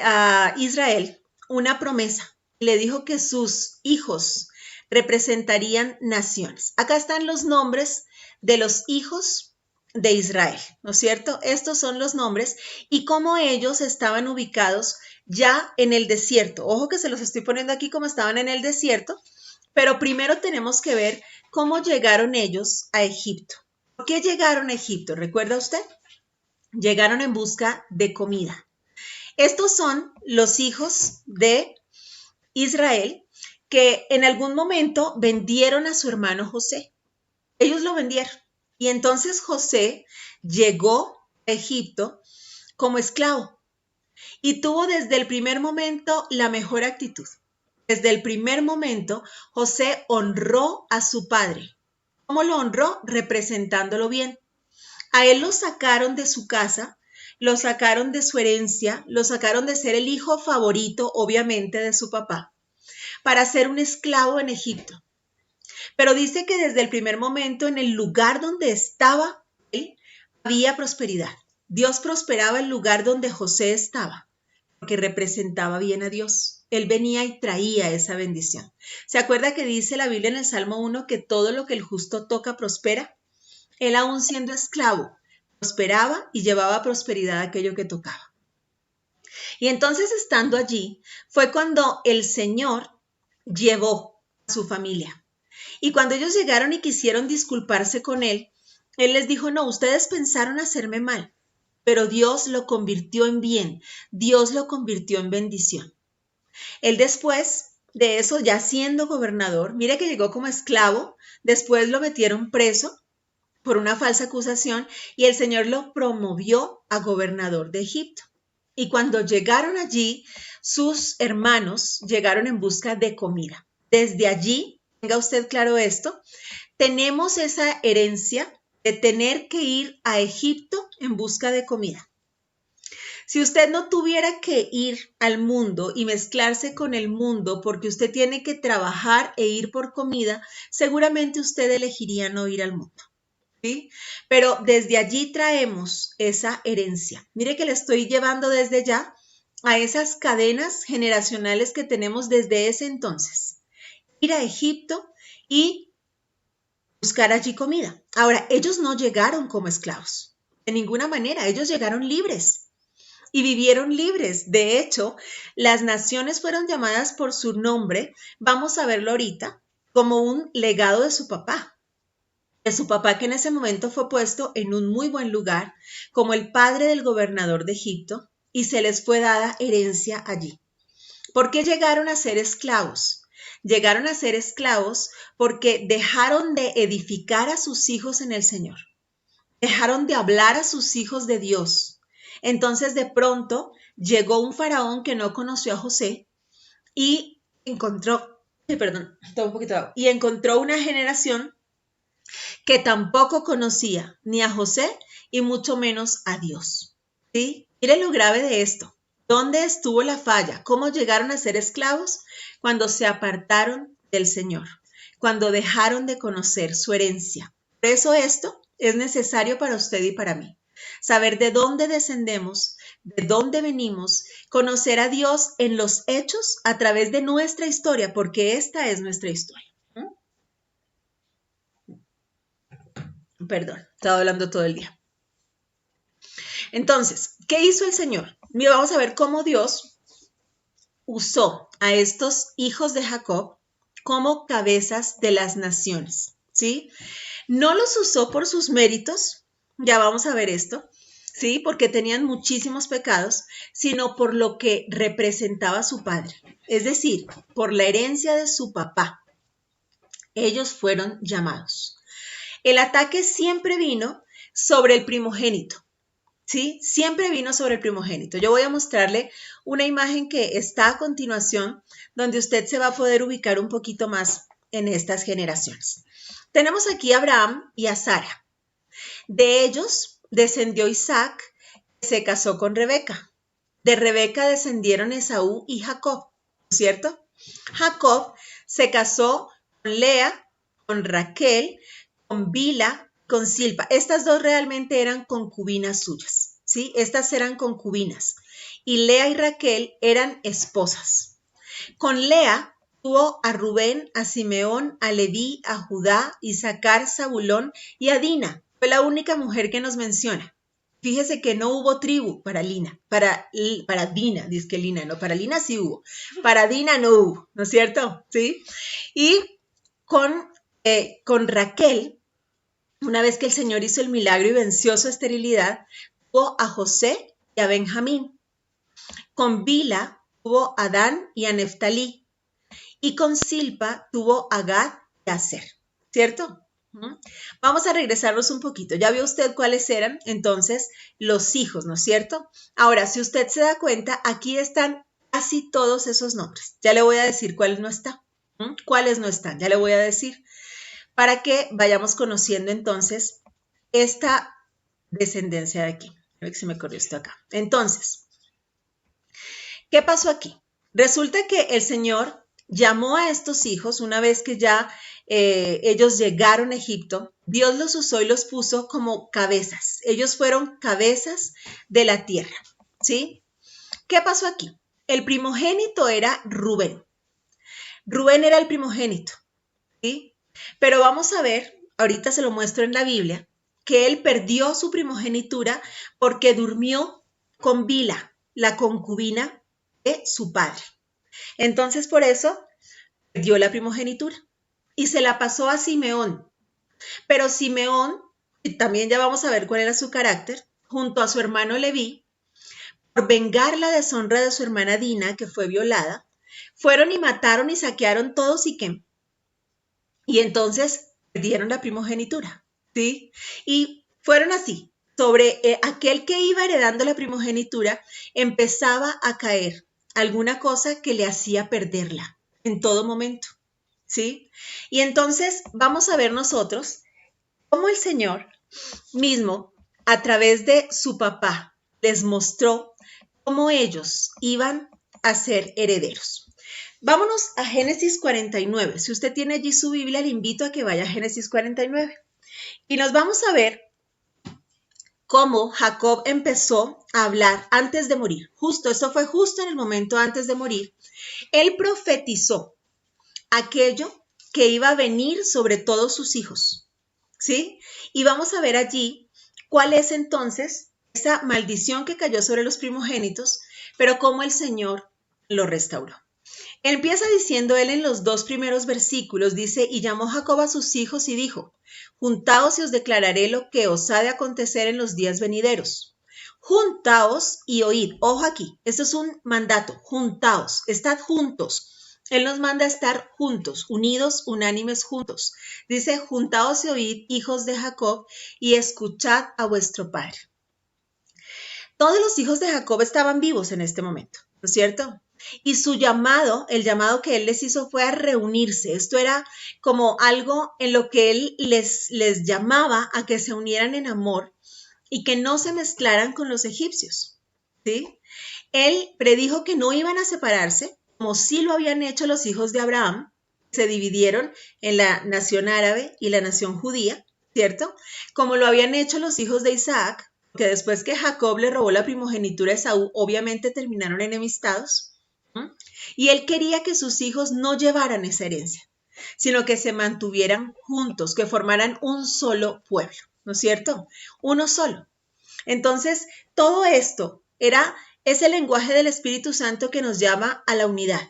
a Israel una promesa. Le dijo que sus hijos representarían naciones. Acá están los nombres de los hijos de Israel, ¿no es cierto? Estos son los nombres y cómo ellos estaban ubicados ya en el desierto. Ojo que se los estoy poniendo aquí como estaban en el desierto, pero primero tenemos que ver cómo llegaron ellos a Egipto. ¿Por qué llegaron a Egipto? ¿Recuerda usted? Llegaron en busca de comida. Estos son los hijos de Israel que en algún momento vendieron a su hermano José. Ellos lo vendieron. Y entonces José llegó a Egipto como esclavo y tuvo desde el primer momento la mejor actitud. Desde el primer momento, José honró a su padre. ¿Cómo lo honró? Representándolo bien. A él lo sacaron de su casa, lo sacaron de su herencia, lo sacaron de ser el hijo favorito, obviamente, de su papá, para ser un esclavo en Egipto. Pero dice que desde el primer momento, en el lugar donde estaba él, había prosperidad. Dios prosperaba el lugar donde José estaba, porque representaba bien a Dios. Él venía y traía esa bendición. ¿Se acuerda que dice la Biblia en el Salmo 1 que todo lo que el justo toca prospera? Él aún siendo esclavo, prosperaba y llevaba prosperidad a aquello que tocaba. Y entonces estando allí fue cuando el Señor llevó a su familia. Y cuando ellos llegaron y quisieron disculparse con él, él les dijo, no, ustedes pensaron hacerme mal, pero Dios lo convirtió en bien, Dios lo convirtió en bendición. Él después de eso, ya siendo gobernador, mire que llegó como esclavo, después lo metieron preso por una falsa acusación y el Señor lo promovió a gobernador de Egipto. Y cuando llegaron allí, sus hermanos llegaron en busca de comida. Desde allí, tenga usted claro esto, tenemos esa herencia de tener que ir a Egipto en busca de comida. Si usted no tuviera que ir al mundo y mezclarse con el mundo porque usted tiene que trabajar e ir por comida, seguramente usted elegiría no ir al mundo. ¿Sí? Pero desde allí traemos esa herencia. Mire que le estoy llevando desde ya a esas cadenas generacionales que tenemos desde ese entonces. Ir a Egipto y buscar allí comida. Ahora, ellos no llegaron como esclavos, de ninguna manera, ellos llegaron libres y vivieron libres. De hecho, las naciones fueron llamadas por su nombre, vamos a verlo ahorita, como un legado de su papá. De su papá que en ese momento fue puesto en un muy buen lugar como el padre del gobernador de Egipto y se les fue dada herencia allí. ¿Por qué llegaron a ser esclavos? Llegaron a ser esclavos porque dejaron de edificar a sus hijos en el Señor. dejaron de hablar a sus hijos de Dios. Entonces de pronto llegó un faraón que no conoció a José y encontró, todo un poquito de agua, y encontró una generación que tampoco conocía ni a José y mucho menos a Dios. ¿Sí? Mire lo grave de esto. ¿Dónde estuvo la falla? ¿Cómo llegaron a ser esclavos? Cuando se apartaron del Señor, cuando dejaron de conocer su herencia. Por eso esto es necesario para usted y para mí. Saber de dónde descendemos, de dónde venimos, conocer a Dios en los hechos a través de nuestra historia, porque esta es nuestra historia. Perdón, estaba hablando todo el día. Entonces, ¿qué hizo el Señor? Mira, vamos a ver cómo Dios usó a estos hijos de Jacob como cabezas de las naciones, ¿sí? No los usó por sus méritos, ya vamos a ver esto, ¿sí? Porque tenían muchísimos pecados, sino por lo que representaba su padre, es decir, por la herencia de su papá. Ellos fueron llamados. El ataque siempre vino sobre el primogénito, ¿sí? Siempre vino sobre el primogénito. Yo voy a mostrarle una imagen que está a continuación, donde usted se va a poder ubicar un poquito más en estas generaciones. Tenemos aquí a Abraham y a Sara. De ellos descendió Isaac, que se casó con Rebeca. De Rebeca descendieron Esaú y Jacob, ¿cierto? Jacob se casó con Lea, con Raquel, con Bila, con Silpa. Estas dos realmente eran concubinas suyas, ¿sí? Estas eran concubinas. Y Lea y Raquel eran esposas. Con Lea tuvo a Rubén, a Simeón, a Leví, a Judá, Isaacar, Zabulón y a Dina. Fue la única mujer que nos menciona. Fíjese que no hubo tribu para Dina, dice que Lina, no, para Lina sí hubo, para Dina no hubo, ¿no es cierto? ¿Sí? Y con Raquel, una vez que el Señor hizo el milagro y venció su esterilidad, tuvo a José y a Benjamín. Con Bila tuvo a Dan y a Neftalí. Y con Silpa tuvo a Gad y a Aser, ¿cierto? Vamos a regresarnos un poquito. Ya vio usted cuáles eran entonces los hijos, ¿no es cierto? Ahora, si usted se da cuenta, aquí están casi todos esos nombres. Ya le voy a decir cuáles no están. ¿Cuáles no están? Ya le voy a decir. Para que vayamos conociendo entonces esta descendencia de aquí. A ver que se me corrió esto acá. Entonces, ¿qué pasó aquí? Resulta que el Señor llamó a estos hijos una vez que ya ellos llegaron a Egipto. Dios los usó y los puso como cabezas. Ellos fueron cabezas de la tierra, ¿sí? ¿Qué pasó aquí? El primogénito era Rubén. Rubén era el primogénito, ¿sí? Pero vamos a ver, ahorita se lo muestro en la Biblia, que él perdió su primogenitura porque durmió con Bila, la concubina de su padre. Entonces, por eso, perdió la primogenitura y se la pasó a Simeón. Pero Simeón, y también ya vamos a ver cuál era su carácter, junto a su hermano Leví, por vengar la deshonra de su hermana Dina, que fue violada, fueron y mataron y saquearon todo Siquem. Y entonces perdieron la primogenitura, ¿sí? Y fueron así. Sobre aquel que iba heredando la primogenitura, empezaba a caer alguna cosa que le hacía perderla en todo momento, ¿sí? Y entonces vamos a ver nosotros cómo el Señor mismo, a través de su papá, les mostró cómo ellos iban a ser herederos. Vámonos a Génesis 49. Si usted tiene allí su Biblia, le invito a que vaya a Génesis 49. Y nos vamos a ver cómo Jacob empezó a hablar antes de morir. Esto fue justo en el momento antes de morir. Él profetizó aquello que iba a venir sobre todos sus hijos, ¿sí? Y vamos a ver allí cuál es entonces esa maldición que cayó sobre los primogénitos, pero cómo el Señor lo restauró. Empieza diciendo él en los 2 primeros versículos, dice, y llamó Jacob a sus hijos y dijo, juntaos y os declararé lo que os ha de acontecer en los días venideros. Juntaos y oíd. Ojo aquí, esto es un mandato, juntaos, estad juntos Él nos manda a estar juntos, unidos, unánimes juntos. Dice, juntaos y oíd, hijos de Jacob, y escuchad a vuestro padre. Todos los hijos de Jacob estaban vivos en este momento, ¿no es cierto? Y su llamado, el llamado que él les hizo fue a reunirse. Esto era como algo en lo que él les llamaba a que se unieran en amor y que no se mezclaran con los egipcios, ¿sí? Él predijo que no iban a separarse, como sí lo habían hecho los hijos de Abraham, se dividieron en la nación árabe y la nación judía, ¿cierto? Como lo habían hecho los hijos de Isaac, que después que Jacob le robó la primogenitura a Esaú, obviamente terminaron enemistados. Y él quería que sus hijos no llevaran esa herencia, sino que se mantuvieran juntos, que formaran un solo pueblo, ¿no es cierto? Uno solo. Entonces, todo esto es el lenguaje del Espíritu Santo que nos llama a la unidad.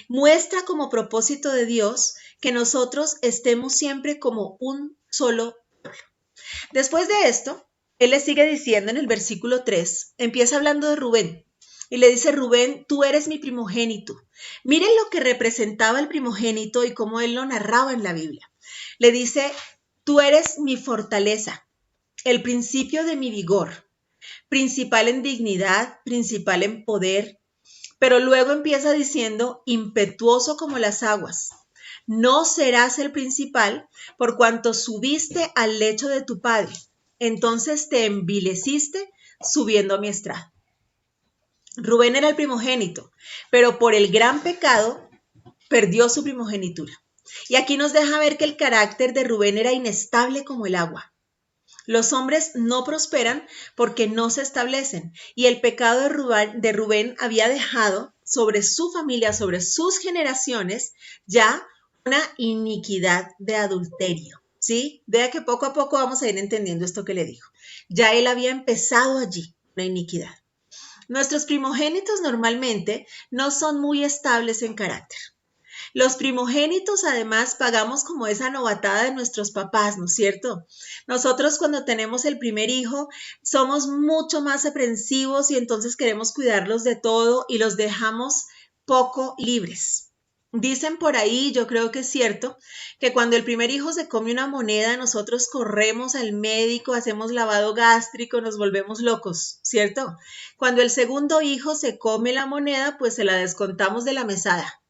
Muestra como propósito de Dios que nosotros estemos siempre como un solo pueblo. Después de esto, él le sigue diciendo en el versículo 3, empieza hablando de Rubén y le dice, Rubén, tú eres mi primogénito. Miren lo que representaba el primogénito y cómo él lo narraba en la Biblia. Le dice, tú eres mi fortaleza, el principio de mi vigor, principal en dignidad, principal en poder, pero luego empieza diciendo, impetuoso como las aguas. No serás el principal por cuanto subiste al lecho de tu padre. Entonces te envileciste subiendo a mi estrado. Rubén era el primogénito, pero por el gran pecado perdió su primogenitura. Y aquí nos deja ver que el carácter de Rubén era inestable como el agua. Los hombres no prosperan porque no se establecen, y el pecado de Rubén había dejado sobre su familia, sobre sus generaciones, ya una iniquidad de adulterio, ¿sí? Vea que poco a poco vamos a ir entendiendo esto que le dijo. Ya él había empezado allí una iniquidad. Nuestros primogénitos normalmente no son muy estables en carácter. Los primogénitos además pagamos como esa novatada de nuestros papás, ¿no es cierto? Nosotros cuando tenemos el primer hijo somos mucho más aprensivos y entonces queremos cuidarlos de todo y los dejamos poco libres. Dicen por ahí, yo creo que es cierto, que cuando el primer hijo se come una moneda, nosotros corremos al médico, hacemos lavado gástrico, nos volvemos locos, ¿cierto? Cuando el segundo hijo se come la moneda, pues se la descontamos de la mesada.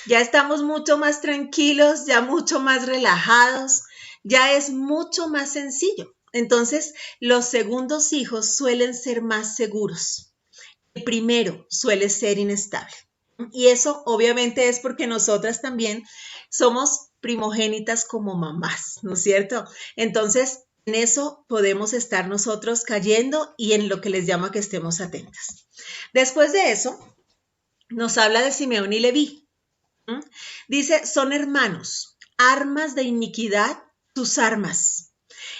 Ya estamos mucho más tranquilos, ya mucho más relajados, ya es mucho más sencillo. Entonces, los segundos hijos suelen ser más seguros. El primero suele ser inestable. Y eso obviamente es porque nosotras también somos primogénitas como mamás, ¿no es cierto? Entonces, en eso podemos estar nosotros cayendo y en lo que les llamo a que estemos atentas. Después de eso, nos habla de Simeón y Leví. Dice, son hermanos, armas de iniquidad, tus armas.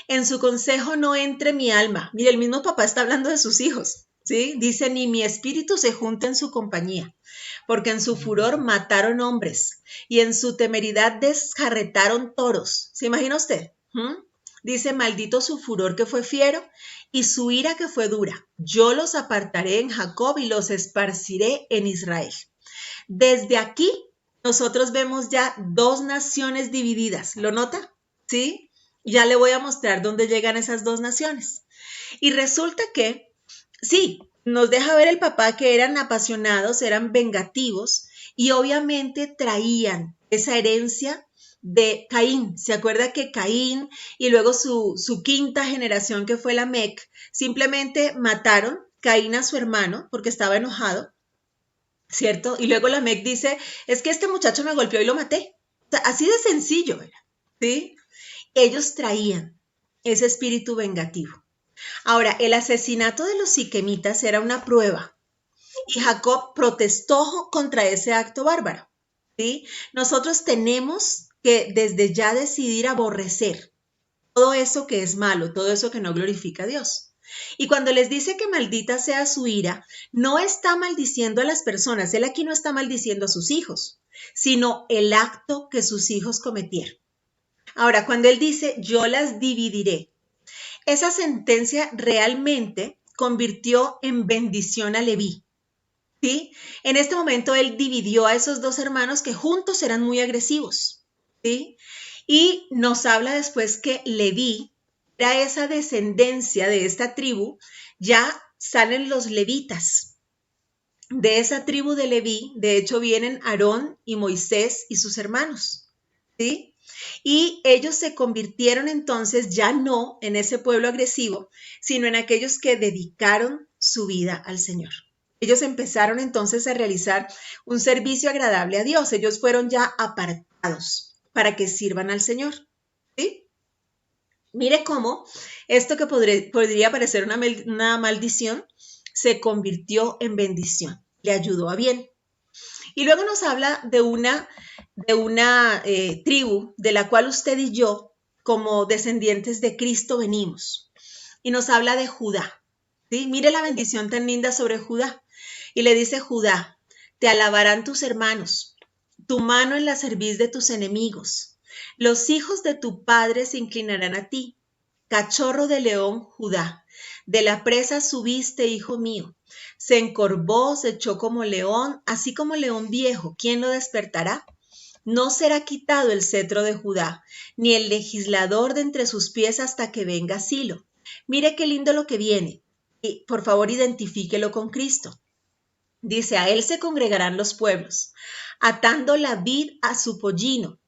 En su consejo no entre mi alma. Mire, el mismo papá está hablando de sus hijos, ¿sí? Dice, ni mi espíritu se junta en su compañía, porque en su furor mataron hombres y en su temeridad descarretaron toros. ¿Se imagina usted? Dice, maldito su furor que fue fiero y su ira que fue dura. Yo los apartaré en Jacob y los esparciré en Israel. Desde aquí nosotros vemos ya dos naciones divididas. ¿Lo nota? ¿Sí? Ya le voy a mostrar dónde llegan esas dos naciones. Y resulta que, sí, nos deja ver el papá que eran apasionados, eran vengativos y obviamente traían esa herencia de Caín. ¿Se acuerda que Caín y luego su quinta generación que fue Lamec simplemente mataron Caín a su hermano porque estaba enojado? ¿Cierto? Y luego Lamec dice, es que este muchacho me golpeó y lo maté. O sea, así de sencillo era, ¿sí? Ellos traían ese espíritu vengativo. Ahora, el asesinato de los siquemitas era una prueba y Jacob protestó contra ese acto bárbaro, ¿sí? Nosotros tenemos que desde ya decidir aborrecer todo eso que es malo, todo eso que no glorifica a Dios. Y cuando les dice que maldita sea su ira, no está maldiciendo a las personas, él aquí no está maldiciendo a sus hijos, sino el acto que sus hijos cometieron. Ahora, cuando él dice, yo las dividiré, esa sentencia realmente convirtió en bendición a Leví. ¿sí? En este momento él dividió a esos dos hermanos que juntos eran muy agresivos, ¿sí? Y nos habla después que Leví era esa descendencia de esta tribu, ya salen los levitas. De esa tribu de Leví, de hecho, vienen Aarón y Moisés y sus hermanos, ¿sí? Y ellos se convirtieron entonces ya no en ese pueblo agresivo, sino en aquellos que dedicaron su vida al Señor. Ellos empezaron entonces a realizar un servicio agradable a Dios. Ellos fueron ya apartados para que sirvan al Señor, ¿sí? Mire cómo esto que podría parecer una maldición se convirtió en bendición, le ayudó a bien. Y luego nos habla de una tribu de la cual usted y yo, como descendientes de Cristo, venimos. Y nos habla de Judá. ¿Sí? Mire la bendición tan linda sobre Judá. Y le dice Judá, te alabarán tus hermanos, tu mano en la cerviz de tus enemigos. Los hijos de tu padre se inclinarán a ti. Cachorro de león, Judá, de la presa subiste, hijo mío. Se encorvó, se echó como león, así como león viejo. ¿Quién lo despertará? No será quitado el cetro de Judá, ni el legislador de entre sus pies hasta que venga Silo. Mire qué lindo lo que viene. Y por favor, identifíquelo con Cristo. Dice, a él se congregarán los pueblos, atando la vid a su pollino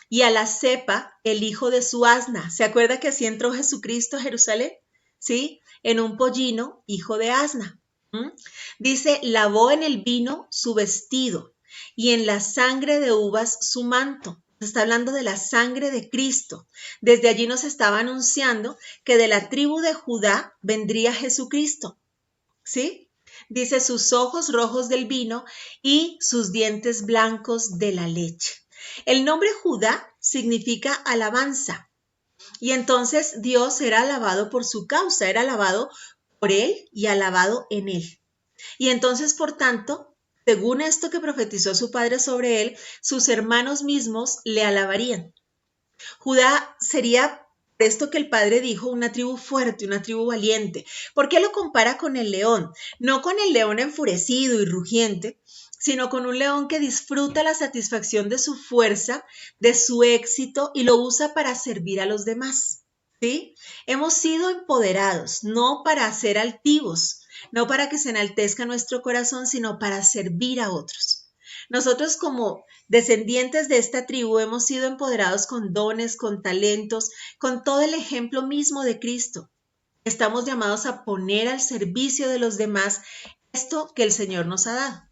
y a la cepa el hijo de su asna. ¿Se acuerda que así entró Jesucristo a Jerusalén? ¿Sí? En un pollino, hijo de asna. Dice, lavó en el vino su vestido y en la sangre de uvas su manto. Está hablando de la sangre de Cristo. Desde allí nos estaba anunciando que de la tribu de Judá vendría Jesucristo. ¿Sí? Dice sus ojos rojos del vino y sus dientes blancos de la leche. El nombre Judá significa alabanza. Y entonces Dios era alabado por su causa, era alabado por él y alabado en él. Y entonces, por tanto, según esto que profetizó su padre sobre él, sus hermanos mismos le alabarían. Judá sería esto que el padre dijo, una tribu fuerte, una tribu valiente. ¿Por qué lo compara con el león? No con el león enfurecido y rugiente, sino con un león que disfruta la satisfacción de su fuerza, de su éxito y lo usa para servir a los demás. ¿Sí? Hemos sido empoderados, no para ser altivos, no para que se enaltezca nuestro corazón, sino para servir a otros. Nosotros como descendientes de esta tribu hemos sido empoderados con dones, con talentos, con todo el ejemplo mismo de Cristo. Estamos llamados a poner al servicio de los demás esto que el Señor nos ha dado.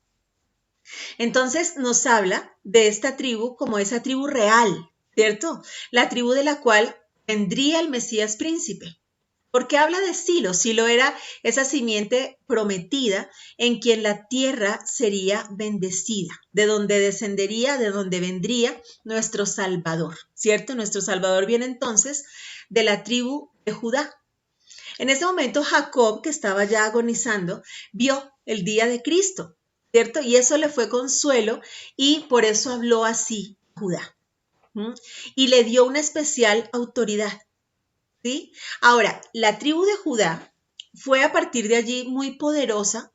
Entonces nos habla de esta tribu como esa tribu real, ¿cierto? La tribu de la cual vendría el Mesías príncipe. Porque habla de Silo. Silo era esa simiente prometida en quien la tierra sería bendecida, de donde descendería, de donde vendría nuestro Salvador, ¿cierto? Nuestro Salvador viene entonces de la tribu de Judá. En ese momento Jacob, que estaba ya agonizando, vio el día de Cristo, ¿cierto? Y eso le fue consuelo y por eso habló así Judá. Y le dio una especial autoridad. ¿Sí? Ahora, la tribu de Judá fue a partir de allí muy poderosa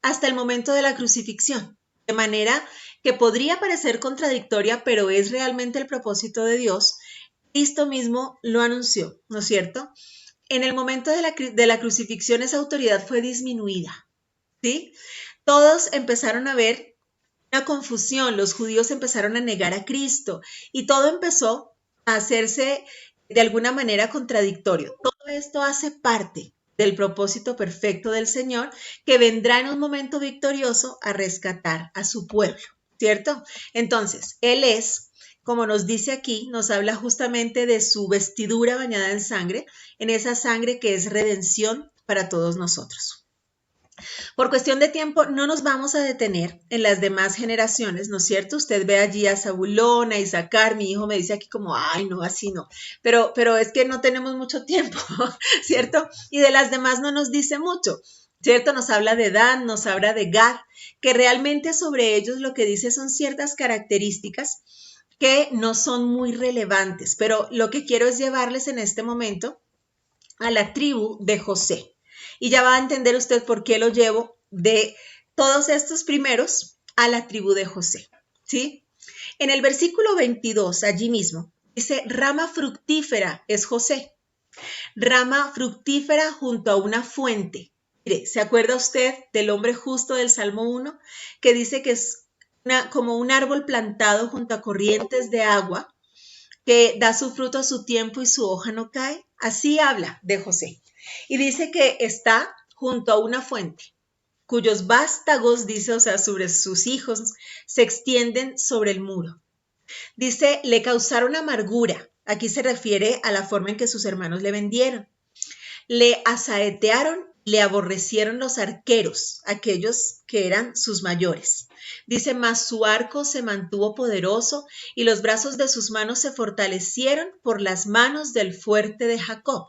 hasta el momento de la crucifixión, de manera que podría parecer contradictoria, pero es realmente el propósito de Dios. Cristo mismo lo anunció, ¿no es cierto? En el momento de la crucifixión esa autoridad fue disminuida, ¿sí? Todos empezaron a ver una confusión, los judíos empezaron a negar a Cristo y todo empezó a hacerse de alguna manera contradictorio. Todo esto hace parte del propósito perfecto del Señor que vendrá en un momento victorioso a rescatar a su pueblo, ¿cierto? Entonces, Él es, como nos dice aquí, nos habla justamente de su vestidura bañada en esa sangre que es redención para todos nosotros. Por cuestión de tiempo, no nos vamos a detener en las demás generaciones, ¿no es cierto? Usted ve allí a Zabulón, a Isaacar, mi hijo me dice aquí como, ay, no, así no. Pero es que no tenemos mucho tiempo, ¿cierto? Y de las demás no nos dice mucho, ¿cierto? Nos habla de Dan, nos habla de Gad, que realmente sobre ellos lo que dice son ciertas características que no son muy relevantes, pero lo que quiero es llevarles en este momento a la tribu de José. Y ya va a entender usted por qué lo llevo de todos estos primeros a la tribu de José, ¿sí? En el versículo 22, allí mismo, dice, rama fructífera es José, rama fructífera junto a una fuente. Mire, ¿se acuerda usted del hombre justo del Salmo 1? Que dice que es como un árbol plantado junto a corrientes de agua, que da su fruto a su tiempo y su hoja no cae. Así habla de José. Y dice que está junto a una fuente, cuyos vástagos, dice, o sea, sobre sus hijos, se extienden sobre el muro. Dice, le causaron amargura. Aquí se refiere a la forma en que sus hermanos le vendieron. Le asaetearon, le aborrecieron los arqueros, aquellos que eran sus mayores. Dice, mas su arco se mantuvo poderoso y los brazos de sus manos se fortalecieron por las manos del fuerte de Jacob.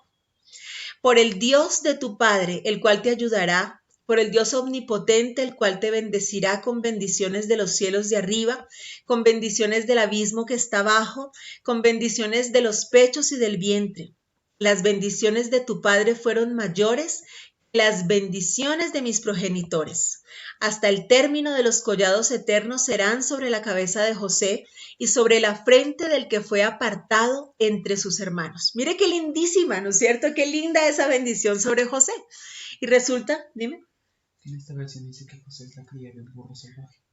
Por el Dios de tu Padre, el cual te ayudará, por el Dios omnipotente, el cual te bendecirá con bendiciones de los cielos de arriba, con bendiciones del abismo que está abajo, con bendiciones de los pechos y del vientre. Las bendiciones de tu Padre fueron mayores que las bendiciones de mis progenitores. Hasta el término de los collados eternos serán sobre la cabeza de José y sobre la frente del que fue apartado entre sus hermanos. Mire qué lindísima, ¿no es cierto? Qué linda esa bendición sobre José. Y resulta, dime. En esta versión dice que José es la cría de un burro salvaje.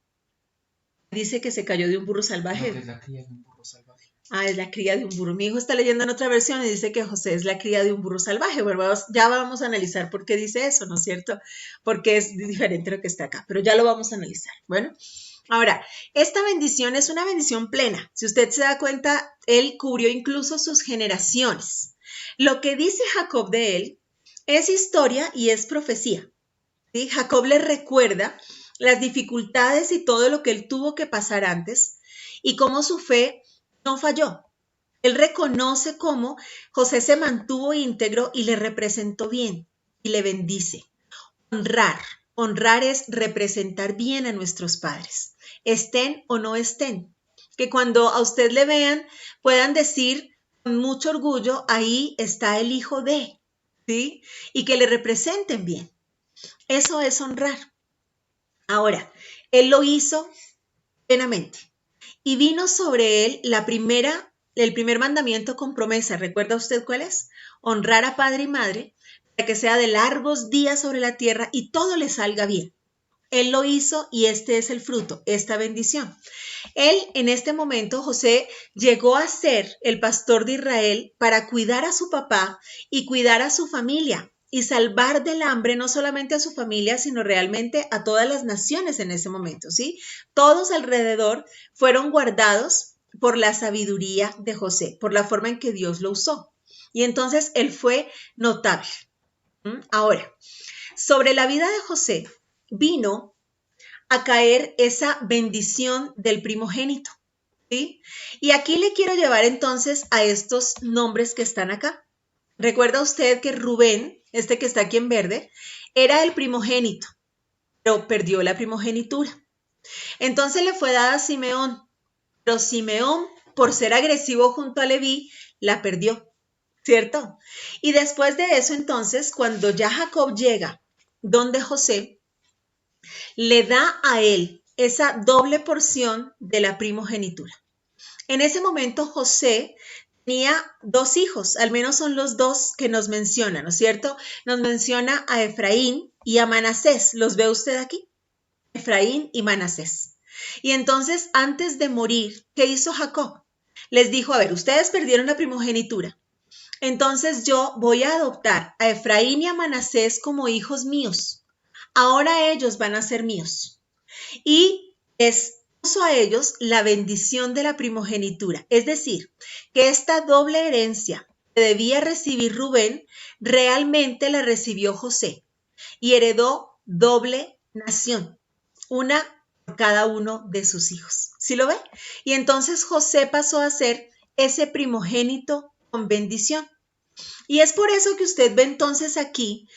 Dice que se cayó de un burro salvaje. No, que es la cría de un burro salvaje. Ah, es la cría de un burro. Mi hijo está leyendo en otra versión y dice que José es la cría de un burro salvaje. Bueno, ya vamos a analizar por qué dice eso, ¿no es cierto? Porque es diferente lo que está acá, pero ya lo vamos a analizar. Bueno, ahora, esta bendición es una bendición plena. Si usted se da cuenta, él cubrió incluso sus generaciones. Lo que dice Jacob de él es historia y es profecía, ¿sí? Jacob le recuerda las dificultades y todo lo que él tuvo que pasar antes y cómo su fe no falló. Él reconoce cómo José se mantuvo íntegro y le representó bien y le bendice. Honrar. Honrar es representar bien a nuestros padres, estén o no estén. Que cuando a usted le vean puedan decir con mucho orgullo, ahí está el hijo de, ¿sí? Y que le representen bien. Eso es honrar. Ahora, él lo hizo plenamente. Y vino sobre él el primer mandamiento con promesa. ¿Recuerda usted cuál es? Honrar a padre y madre para que sea de largos días sobre la tierra y todo le salga bien. Él lo hizo y este es el fruto, esta bendición. Él, en este momento, José llegó a ser el pastor de Israel para cuidar a su papá y cuidar a su familia y salvar del hambre no solamente a su familia, sino realmente a todas las naciones en ese momento, ¿sí? Todos alrededor fueron guardados por la sabiduría de José, por la forma en que Dios lo usó. Y entonces él fue notable. Ahora, sobre la vida de José vino a caer esa bendición del primogénito, ¿sí? Y aquí le quiero llevar entonces a estos nombres que están acá. Recuerda usted que Rubén, este que está aquí en verde, era el primogénito, pero perdió la primogenitura. Entonces le fue dada a Simeón, pero Simeón, por ser agresivo junto a Leví, la perdió, ¿cierto? Y después de eso, entonces, cuando ya Jacob llega donde José, le da a él esa doble porción de la primogenitura. En ese momento José tenía dos hijos, al menos son los dos que nos menciona, ¿no es cierto? Nos menciona a Efraín y a Manasés. ¿Los ve usted aquí? Efraín y Manasés. Y entonces, antes de morir, ¿qué hizo Jacob? Les dijo, a ver, ustedes perdieron la primogenitura. Entonces yo voy a adoptar a Efraín y a Manasés como hijos míos. Ahora ellos van a ser míos. Y les puso a ellos la bendición de la primogenitura. Es decir, que esta doble herencia que debía recibir Rubén, realmente la recibió José y heredó doble nación, una por cada uno de sus hijos. ¿Sí lo ve? Y entonces José pasó a ser ese primogénito con bendición. Y es por eso que usted ve entonces aquí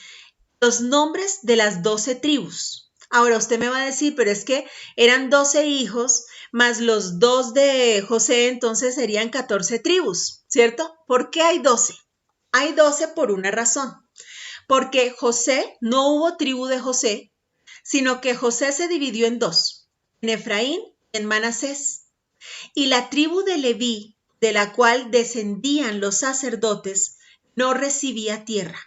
los nombres de las 12 tribus. Ahora usted me va a decir, pero es que eran 12 hijos más los 2 de José, entonces serían 14 tribus, ¿cierto? ¿Por qué hay 12? Hay 12 por una razón. Porque José, no hubo tribu de José, sino que José se dividió en dos, en Efraín y en Manasés. Y la tribu de Leví, de la cual descendían los sacerdotes, no recibía tierra.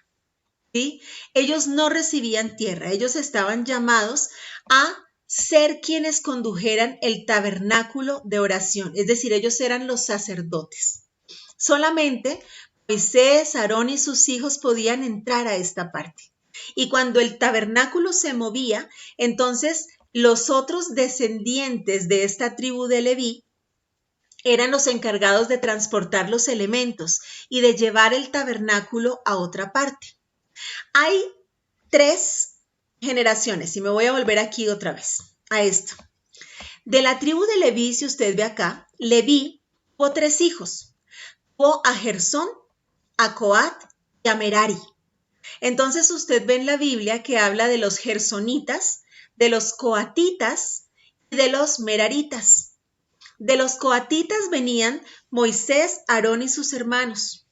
¿Sí? Ellos no recibían tierra, ellos estaban llamados a ser quienes condujeran el tabernáculo de oración, es decir, ellos eran los sacerdotes. Solamente Moisés, Aarón y sus hijos podían entrar a esta parte. Y cuando el tabernáculo se movía, entonces los otros descendientes de esta tribu de Leví eran los encargados de transportar los elementos y de llevar el tabernáculo a otra parte. Hay 3 generaciones, y me voy a volver aquí otra vez a esto. De la tribu de Leví, si usted ve acá, Leví tuvo 3 hijos. Tuvo a Gersón, a Coat y a Merari. Entonces usted ve en la Biblia que habla de los gersonitas, de los coatitas y de los meraritas. De los coatitas venían Moisés, Aarón y sus hermanos.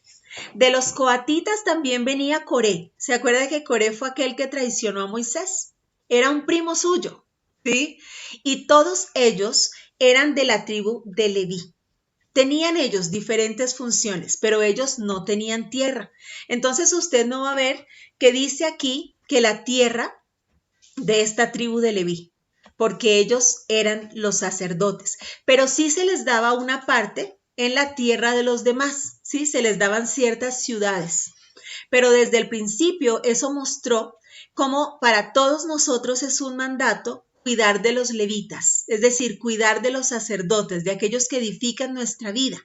De los coatitas también venía Coré. ¿Se acuerda que Coré fue aquel que traicionó a Moisés? Era un primo suyo, ¿sí? Y todos ellos eran de la tribu de Leví. Tenían ellos diferentes funciones, pero ellos no tenían tierra. Entonces usted no va a ver que dice aquí que la tierra de esta tribu de Leví, porque ellos eran los sacerdotes, pero sí se les daba una parte en la tierra de los demás, ¿sí? Se les daban ciertas ciudades. Pero desde el principio eso mostró cómo para todos nosotros es un mandato cuidar de los levitas, es decir, cuidar de los sacerdotes, de aquellos que edifican nuestra vida.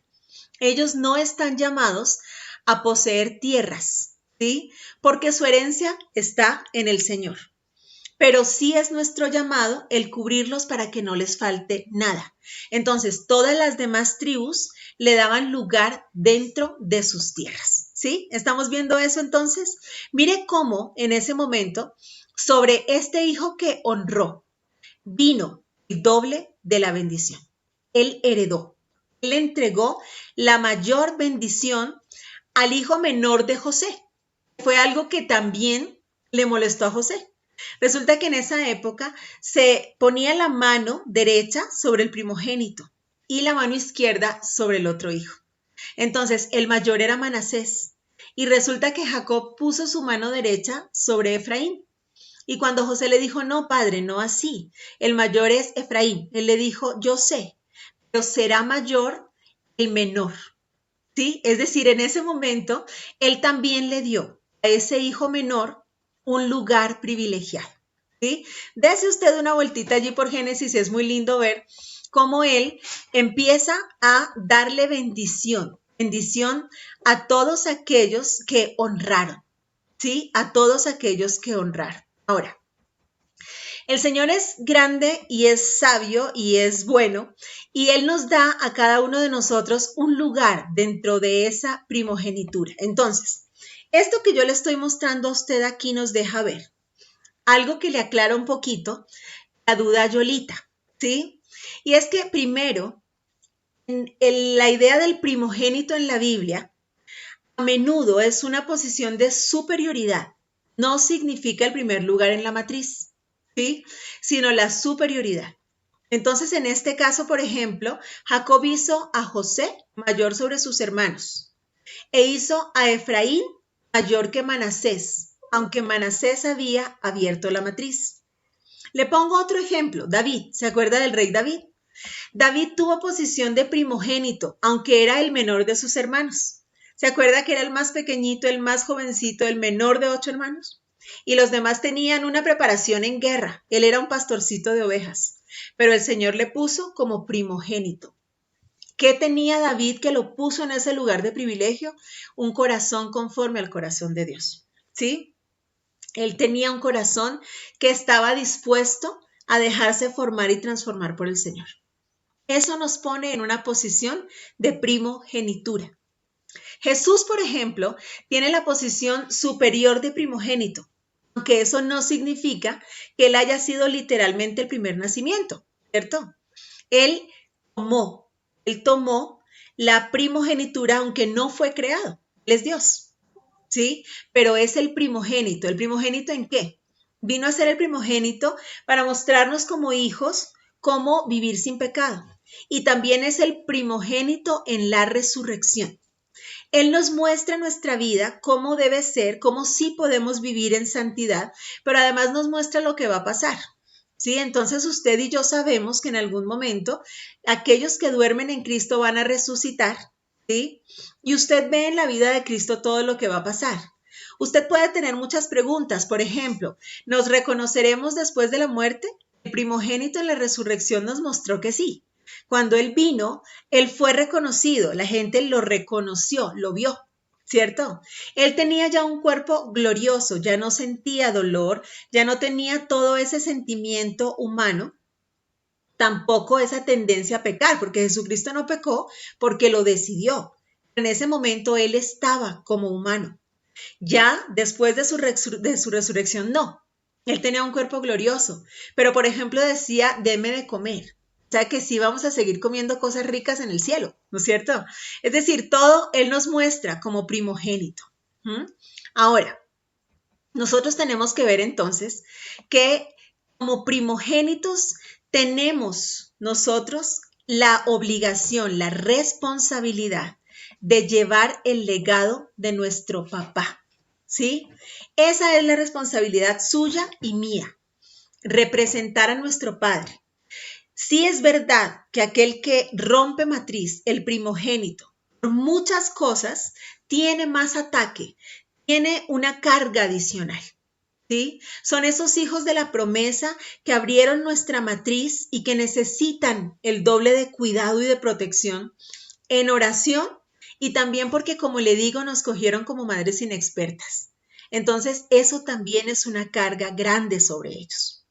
Ellos no están llamados a poseer tierras, ¿sí? Porque su herencia está en el Señor. Pero sí es nuestro llamado el cubrirlos para que no les falte nada. Entonces, todas las demás tribus le daban lugar dentro de sus tierras, ¿sí? ¿Estamos viendo eso entonces? Mire cómo en ese momento, sobre este hijo que honró, vino el doble de la bendición. Él heredó, él entregó la mayor bendición al hijo menor de José. Fue algo que también le molestó a José. Resulta que en esa época se ponía la mano derecha sobre el primogénito y la mano izquierda sobre el otro hijo. Entonces, el mayor era Manasés y resulta que Jacob puso su mano derecha sobre Efraín. Y cuando José le dijo, no, padre, no así, el mayor es Efraín, él le dijo, yo sé, pero será mayor el menor. ¿Sí? Es decir, en ese momento, él también le dio a ese hijo menor un lugar privilegiado, ¿sí? Dese usted una vueltita allí por Génesis, es muy lindo ver cómo él empieza a darle bendición a todos aquellos que honraron, ¿sí? A todos aquellos que honraron. Ahora, el Señor es grande y es sabio y es bueno, y Él nos da a cada uno de nosotros un lugar dentro de esa primogenitura. Entonces, esto que yo le estoy mostrando a usted aquí nos deja ver algo que le aclara un poquito la duda Yolita, ¿sí? Y es que primero, la idea del primogénito en la Biblia a menudo es una posición de superioridad. No significa el primer lugar en la matriz, ¿sí? Sino la superioridad. Entonces, en este caso, por ejemplo, Jacob hizo a José mayor sobre sus hermanos e hizo a Efraín mayor que Manasés, aunque Manasés había abierto la matriz. Le pongo otro ejemplo, David. ¿Se acuerda del rey David? David tuvo posición de primogénito, aunque era el menor de sus hermanos. ¿Se acuerda que era el más pequeñito, el más jovencito, el menor de 8 hermanos? Y los demás tenían una preparación en guerra. Él era un pastorcito de ovejas, pero el Señor le puso como primogénito. ¿Qué tenía David que lo puso en ese lugar de privilegio? Un corazón conforme al corazón de Dios, ¿sí? Él tenía un corazón que estaba dispuesto a dejarse formar y transformar por el Señor. Eso nos pone en una posición de primogenitura. Jesús, por ejemplo, tiene la posición superior de primogénito, aunque eso no significa que él haya sido literalmente el primer nacimiento, ¿cierto? Él tomó la primogenitura, aunque no fue creado. Él es Dios, ¿sí? Pero es el primogénito. ¿El primogénito en qué? Vino a ser el primogénito para mostrarnos como hijos cómo vivir sin pecado. Y también es el primogénito en la resurrección. Él nos muestra nuestra vida, cómo debe ser, cómo sí podemos vivir en santidad, pero además nos muestra lo que va a pasar. ¿Sí? Entonces usted y yo sabemos que en algún momento aquellos que duermen en Cristo van a resucitar, ¿sí? Y usted ve en la vida de Cristo todo lo que va a pasar. Usted puede tener muchas preguntas, por ejemplo, ¿nos reconoceremos después de la muerte? El primogénito en la resurrección nos mostró que sí. Cuando Él vino, Él fue reconocido, la gente lo reconoció, lo vio, ¿cierto? Él tenía ya un cuerpo glorioso, ya no sentía dolor, ya no tenía todo ese sentimiento humano, tampoco esa tendencia a pecar, porque Jesucristo no pecó porque lo decidió. En ese momento Él estaba como humano. Ya después de su resurrección, no. Él tenía un cuerpo glorioso, pero por ejemplo decía, deme de comer. O sea que sí vamos a seguir comiendo cosas ricas en el cielo, ¿no es cierto? Es decir, todo Él nos muestra como primogénito. ¿Mm? Ahora, nosotros tenemos que ver entonces que como primogénitos tenemos nosotros la obligación, la responsabilidad de llevar el legado de nuestro papá. ¿Sí? Esa es la responsabilidad suya y mía, representar a nuestro padre. Sí es verdad que aquel que rompe matriz, el primogénito, por muchas cosas, tiene más ataque, tiene una carga adicional. ¿Sí? Son esos hijos de la promesa que abrieron nuestra matriz y que necesitan el doble de cuidado y de protección en oración y también porque, como le digo, nos cogieron como madres inexpertas. Entonces, eso también es una carga grande sobre ellos.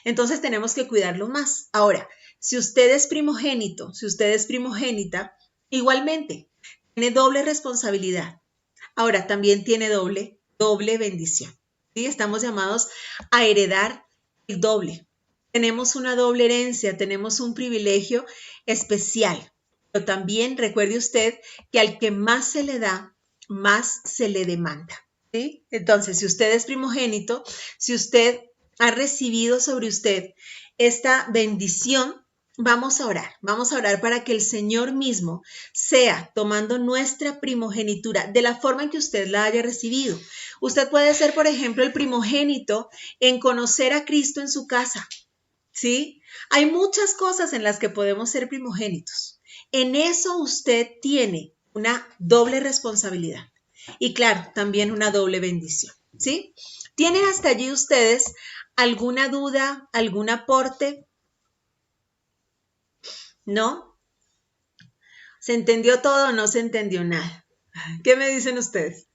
Entonces, tenemos que cuidarlo más. Ahora, si usted es primogénito, si usted es primogénita, igualmente tiene doble responsabilidad. Ahora, también tiene doble bendición. ¿Sí? Estamos llamados a heredar el doble. Tenemos una doble herencia, tenemos un privilegio especial. Pero también recuerde usted que al que más se le da, más se le demanda. ¿Sí? Entonces, si usted es primogénito, si usted ha recibido sobre usted esta bendición, vamos a orar para que el Señor mismo sea tomando nuestra primogenitura de la forma en que usted la haya recibido. Usted puede ser, por ejemplo, el primogénito en conocer a Cristo en su casa, ¿sí? Hay muchas cosas en las que podemos ser primogénitos. En eso usted tiene una doble responsabilidad y claro, también una doble bendición, ¿sí? ¿Tienen hasta allí ustedes alguna duda, algún aporte? ¿No? ¿Se entendió todo o no se entendió nada? ¿Qué me dicen ustedes?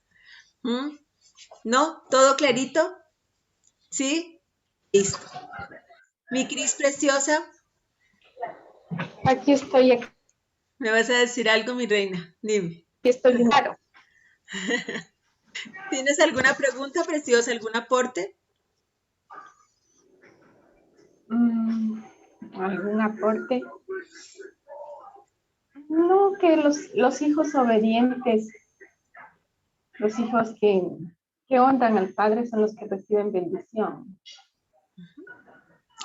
¿Mm? ¿No? ¿Todo clarito? ¿Sí? Listo. Mi Cris preciosa, Aquí estoy, aquí ¿me vas a decir algo, mi reina? Dime. estoy claro. ¿Tienes alguna pregunta preciosa, algún aporte? ¿Algún aporte? No, que los hijos obedientes, los hijos que honran al Padre son los que reciben bendición.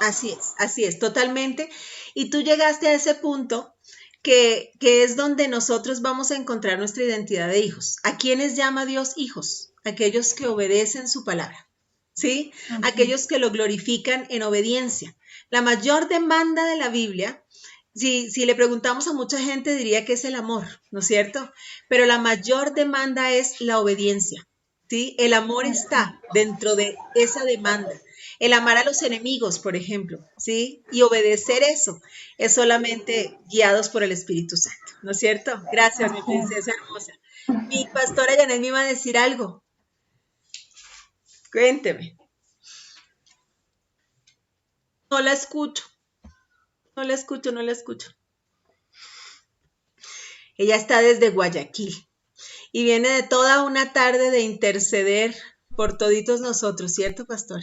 Así es, totalmente. Y tú llegaste a ese punto que es donde nosotros vamos a encontrar nuestra identidad de hijos. ¿A quiénes llama Dios hijos? Aquellos que obedecen su palabra, ¿sí? Aquellos que lo glorifican en obediencia. La mayor demanda de la Biblia, si le preguntamos a mucha gente, diría que es el amor, ¿no es cierto? Pero la mayor demanda es la obediencia, ¿sí? El amor está dentro de esa demanda. El amar a los enemigos, por ejemplo, ¿sí? Y obedecer eso es solamente guiados por el Espíritu Santo, ¿no es cierto? Gracias, mi princesa hermosa. Mi pastora Janet me iba a decir algo. Cuénteme. No la escucho, no la escucho, no la escucho. Ella está desde Guayaquil y viene de toda una tarde de interceder por toditos nosotros, ¿cierto, pastor?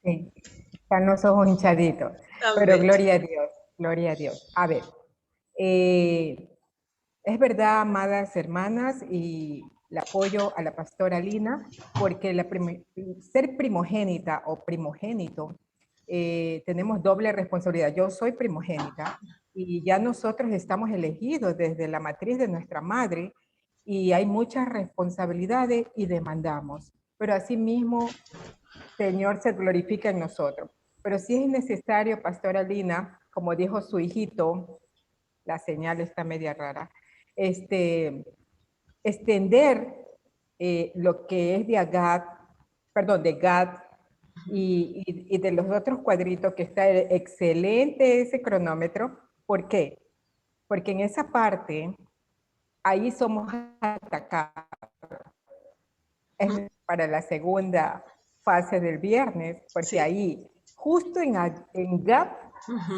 Sí, están los ojos hinchaditos. Pero Amén. gloria a Dios, gloria a Dios. A ver, es verdad, amadas hermanas, y le apoyo a la pastora Lina, porque ser primogénita o primogénito, tenemos doble responsabilidad. Yo soy primogénita y ya nosotros estamos elegidos desde la matriz de nuestra madre y hay muchas responsabilidades y demandamos. Pero asimismo, Señor se glorifica en nosotros. Pero si es necesario, pastora Lina, como dijo su hijito, la señal está media rara, extender lo que es de Agad, perdón, de Gad y de los otros cuadritos, que está excelente ese cronómetro. ¿Por qué? Porque en esa parte, ahí somos atacados. Es para la segunda fase del viernes, porque Sí. ahí, justo en Gad,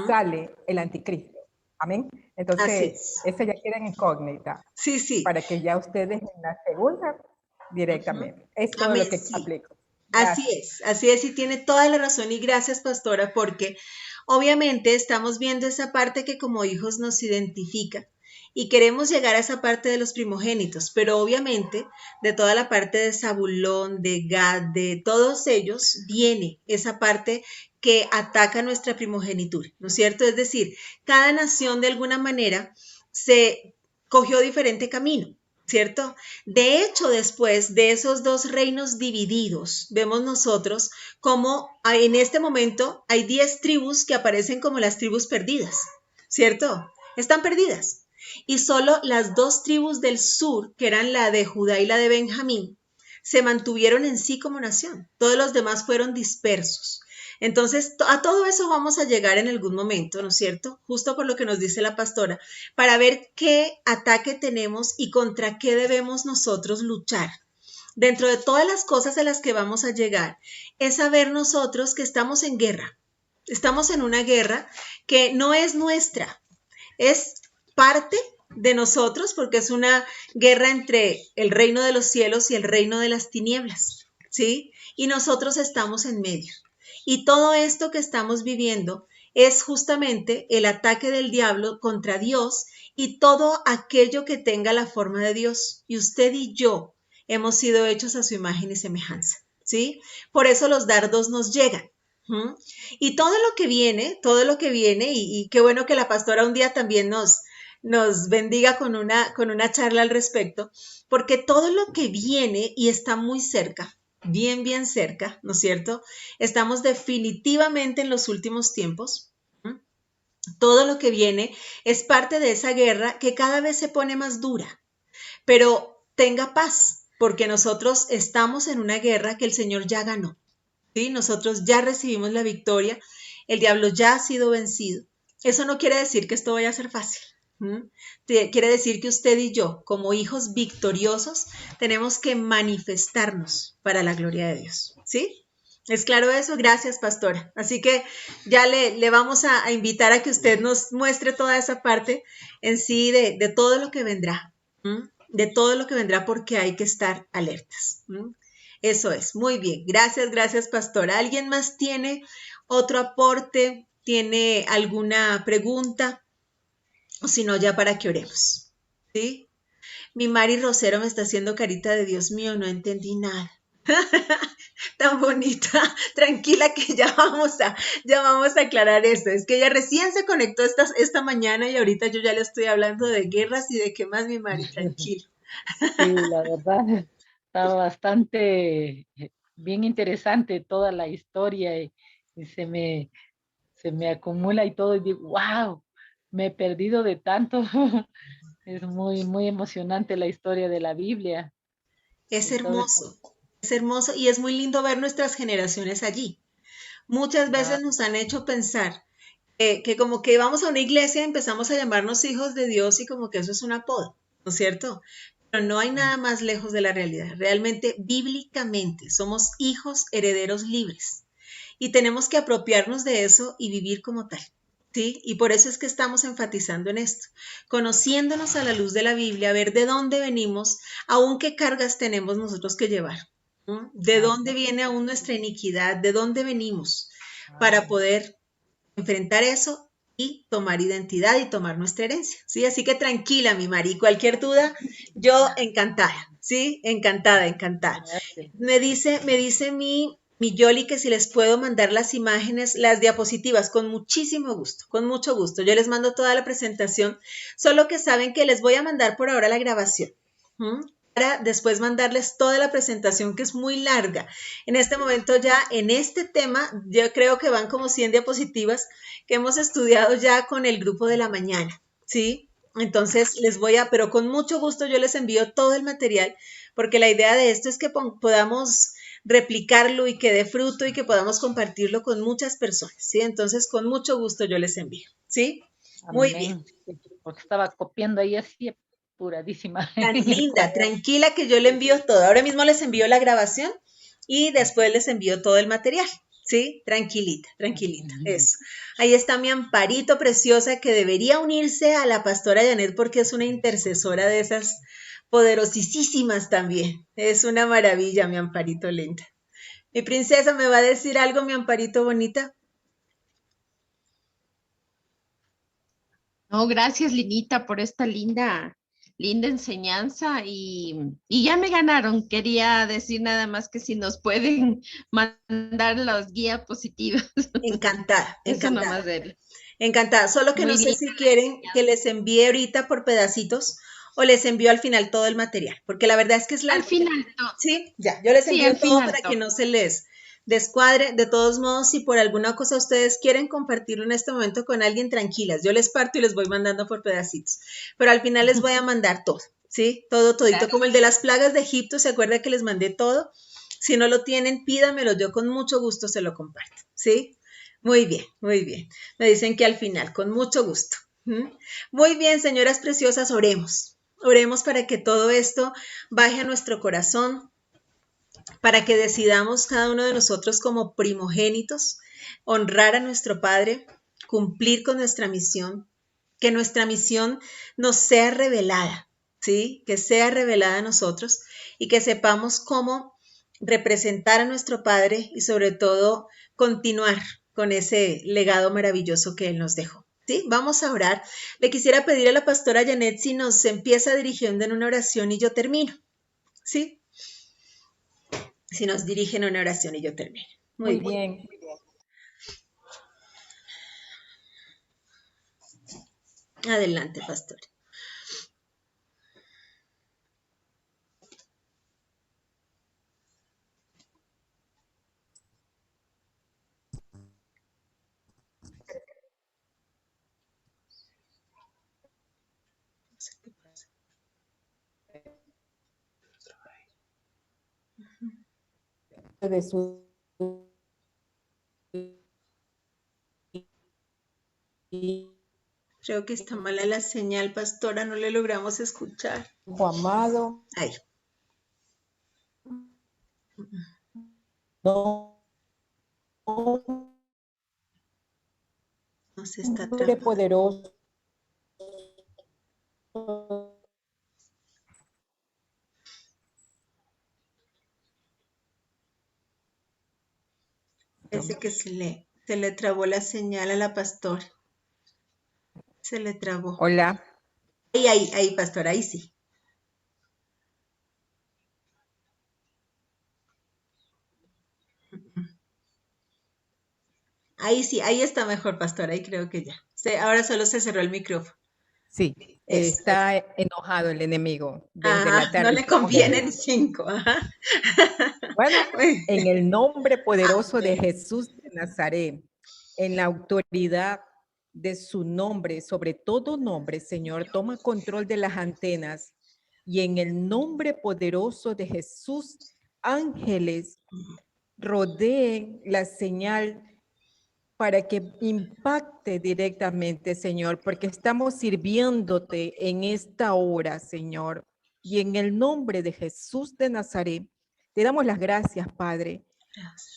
sale el anticristo. Amén. Así Entonces, es. esa ya queda en incógnita, Sí, sí. para que ya ustedes en la segunda directamente. Es todo Amén, lo que sí. aplico. Así es, y tiene toda la razón y gracias, pastora, porque obviamente estamos viendo esa parte que como hijos nos identifica y queremos llegar a esa parte de los primogénitos, pero obviamente de toda la parte de Zabulón, de Gad, de todos ellos, viene esa parte que ataca nuestra primogenitura, ¿no es cierto? Es decir, cada nación de alguna manera se cogió diferente camino. ¿Cierto? De hecho, después de esos dos reinos divididos, vemos nosotros como en este momento hay 10 tribus que aparecen como las tribus perdidas, ¿cierto? Están perdidas. Y solo las 2 tribus del sur, que eran la de Judá y la de Benjamín, se mantuvieron en sí como nación. Todos los demás fueron dispersos. Entonces, a todo eso vamos a llegar en algún momento, ¿no es cierto? Justo por lo que nos dice la pastora, para ver qué ataque tenemos y contra qué debemos nosotros luchar. Dentro de todas las cosas a las que vamos a llegar, es saber nosotros que estamos en guerra. Estamos en una guerra que no es nuestra, es parte de nosotros porque es una guerra entre el reino de los cielos y el reino de las tinieblas, ¿sí? Y nosotros estamos en medio. Y todo esto que estamos viviendo es justamente el ataque del diablo contra Dios y todo aquello que tenga la forma de Dios. Y usted y yo hemos sido hechos a su imagen y semejanza, ¿sí? Por eso los dardos nos llegan. Y todo lo que viene, y qué bueno que la pastora un día también nos bendiga con una charla al respecto, porque todo lo que viene y está muy cerca, bien cerca, ¿no es cierto? Estamos definitivamente en los últimos tiempos. Todo lo que viene es parte de esa guerra que cada vez se pone más dura, pero tenga paz, porque nosotros estamos en una guerra que el Señor ya ganó. ¿Sí? Nosotros ya recibimos la victoria, el diablo ya ha sido vencido. Eso no quiere decir que esto vaya a ser fácil. Quiere decir que usted y yo, como hijos victoriosos, tenemos que manifestarnos para la gloria de Dios. ¿Sí? ¿Es claro eso? Gracias, pastora. Así que ya le vamos a invitar a que usted nos muestre toda esa parte en sí de todo lo que vendrá. De todo lo que vendrá porque hay que estar alertas. Eso es, muy bien. Gracias, pastora. ¿Alguien más tiene otro aporte? ¿Tiene alguna pregunta? O si no, ya para que oremos. ¿Sí? Mi Mari Rosero me está haciendo carita de Dios mío, no entendí nada. Tan bonita, tranquila que ya vamos a aclarar esto. Es que ella recién se conectó esta mañana y ahorita yo ya le estoy hablando de guerras y de qué más, mi Mari, tranquilo. Sí, la verdad, está bastante bien interesante toda la historia y se me acumula y todo y digo, wow, me he perdido de tanto. Es muy emocionante la historia de la Biblia. Es Entonces, hermoso y es muy lindo ver nuestras generaciones allí. Muchas veces nos han hecho pensar que como que vamos a una iglesia y empezamos a llamarnos hijos de Dios y como que eso es un apodo, ¿no es cierto? Pero no hay nada más lejos de la realidad. Realmente, bíblicamente, somos hijos herederos libres y tenemos que apropiarnos de eso y vivir como tal. ¿Sí? Y por eso es que estamos enfatizando en esto, conociéndonos a la luz de la Biblia, a ver de dónde venimos, aún qué cargas tenemos nosotros que llevar, ¿no? De dónde viene aún nuestra iniquidad, de dónde venimos, para poder enfrentar eso y tomar identidad y tomar nuestra herencia, ¿sí? Así que tranquila, mi Mari, cualquier duda, yo encantada, ¿sí? Encantada, encantada. Gracias. Me dice mi Yoli que si les puedo mandar las imágenes, las diapositivas, con muchísimo gusto, con mucho gusto. Yo les mando toda la presentación, solo que saben que les voy a mandar por ahora la grabación. Para después mandarles toda la presentación que es muy larga. En este momento ya en este tema, yo creo que van como 100 diapositivas que hemos estudiado ya con el grupo de la mañana, ¿sí? Entonces les voy a, pero con mucho gusto yo les envío todo el material, porque la idea de esto es que podamos replicarlo y que dé fruto y que podamos compartirlo con muchas personas, ¿sí? Entonces con mucho gusto yo les envío, ¿sí? Muy bien. Amén. Porque estaba copiando ahí así apuradísima Tan en el linda, cuaderno. tranquila que yo le envío todo. Ahora mismo les envío la grabación y después les envío todo el material. ¿Sí? Tranquilita, tranquilita. Eso. Ahí está mi Amparito preciosa que debería unirse a la pastora Janet porque es una intercesora de esas poderosísimas también. Es una maravilla, mi Amparito linda. Mi princesa, ¿me va a decir algo, mi Amparito bonita? No, gracias, Linita, por esta linda enseñanza y ya me ganaron. Quería decir nada más que si nos pueden mandar los diapositivas. Encantada, Eso encantada. nomás era. Encantada. Solo que Muy no sé bien. si quieren que les envíe ahorita por pedacitos o les envío al final todo el material, porque la verdad es que es Al largo. final todo. Sí, ya, yo les Sí, envío al todo final para que todo. no se les descuadre. De todos modos, si por alguna cosa ustedes quieren compartirlo en este momento con alguien, tranquilas, yo les parto y les voy mandando por pedacitos, pero al final les voy a mandar todo, ¿sí? Todo, todito, Gracias. como el de las plagas de Egipto, ¿se acuerda que les mandé todo? Si no lo tienen, pídamelo, yo con mucho gusto se lo comparto, ¿sí? Muy bien, muy bien. Me dicen que al final, con mucho gusto. Muy bien, señoras preciosas, oremos. Oremos para que todo esto baje a nuestro corazón, para que decidamos cada uno de nosotros como primogénitos honrar a nuestro Padre, cumplir con nuestra misión, que nuestra misión nos sea revelada, ¿sí? Que sea revelada a nosotros y que sepamos cómo representar a nuestro Padre y sobre todo continuar con ese legado maravilloso que Él nos dejó. ¿Sí? Vamos a orar. Le quisiera pedir a la pastora Janet si nos empieza dirigiendo en una oración y yo termino. ¿Sí? Si nos dirigen a una oración y yo termino. Muy Muy bien. bien. Adelante, pastor. No sé qué pasa. De su Creo que está mala la señal, pastora, no le logramos escuchar. Hijo amado, Ahí. nombre No se está trabajando. poderoso Parece que se le trabó la señal a la pastora. Se le trabó. Hola. Ahí, pastora, ahí sí. Ahí sí, ahí está mejor, pastora, ahí creo que ya. Ahora solo se cerró el micrófono. Sí, Eso. está enojado el enemigo desde la No tarde. le conviene el 5. Bueno, en el nombre poderoso de Jesús de Nazaret, en la autoridad de su nombre, sobre todo nombre, Señor, toma control de las antenas y en el nombre poderoso de Jesús, ángeles rodeen la señal para que impacte directamente, Señor, porque estamos sirviéndote en esta hora, Señor. Y en el nombre de Jesús de Nazaret, te damos las gracias, Padre.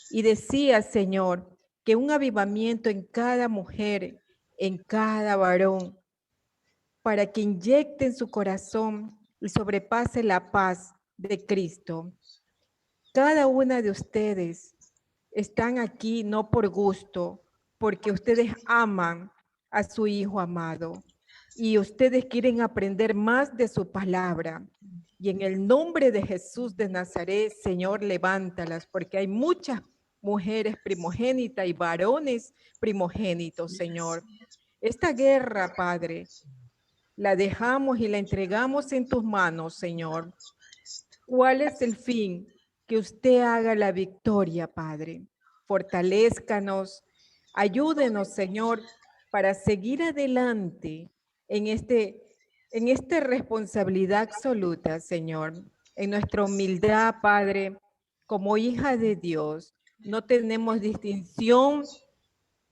Y decía, Señor, que un avivamiento en cada mujer, en cada varón, para que inyecte en su corazón y sobrepase la paz de Cristo. Cada una de ustedes están aquí no por gusto, porque ustedes aman a su Hijo amado. Y ustedes quieren aprender más de su palabra. Y en el nombre de Jesús de Nazaret, Señor, levántalas, porque hay muchas mujeres primogénitas y varones primogénitos, Señor. Esta guerra, Padre, la dejamos y la entregamos en tus manos, Señor. ¿Cuál es el fin? Que usted haga la victoria, Padre. Fortalézcanos, ayúdenos, Señor, para seguir adelante en esta responsabilidad absoluta, Señor. En nuestra humildad, Padre, como hija de Dios, no tenemos distinción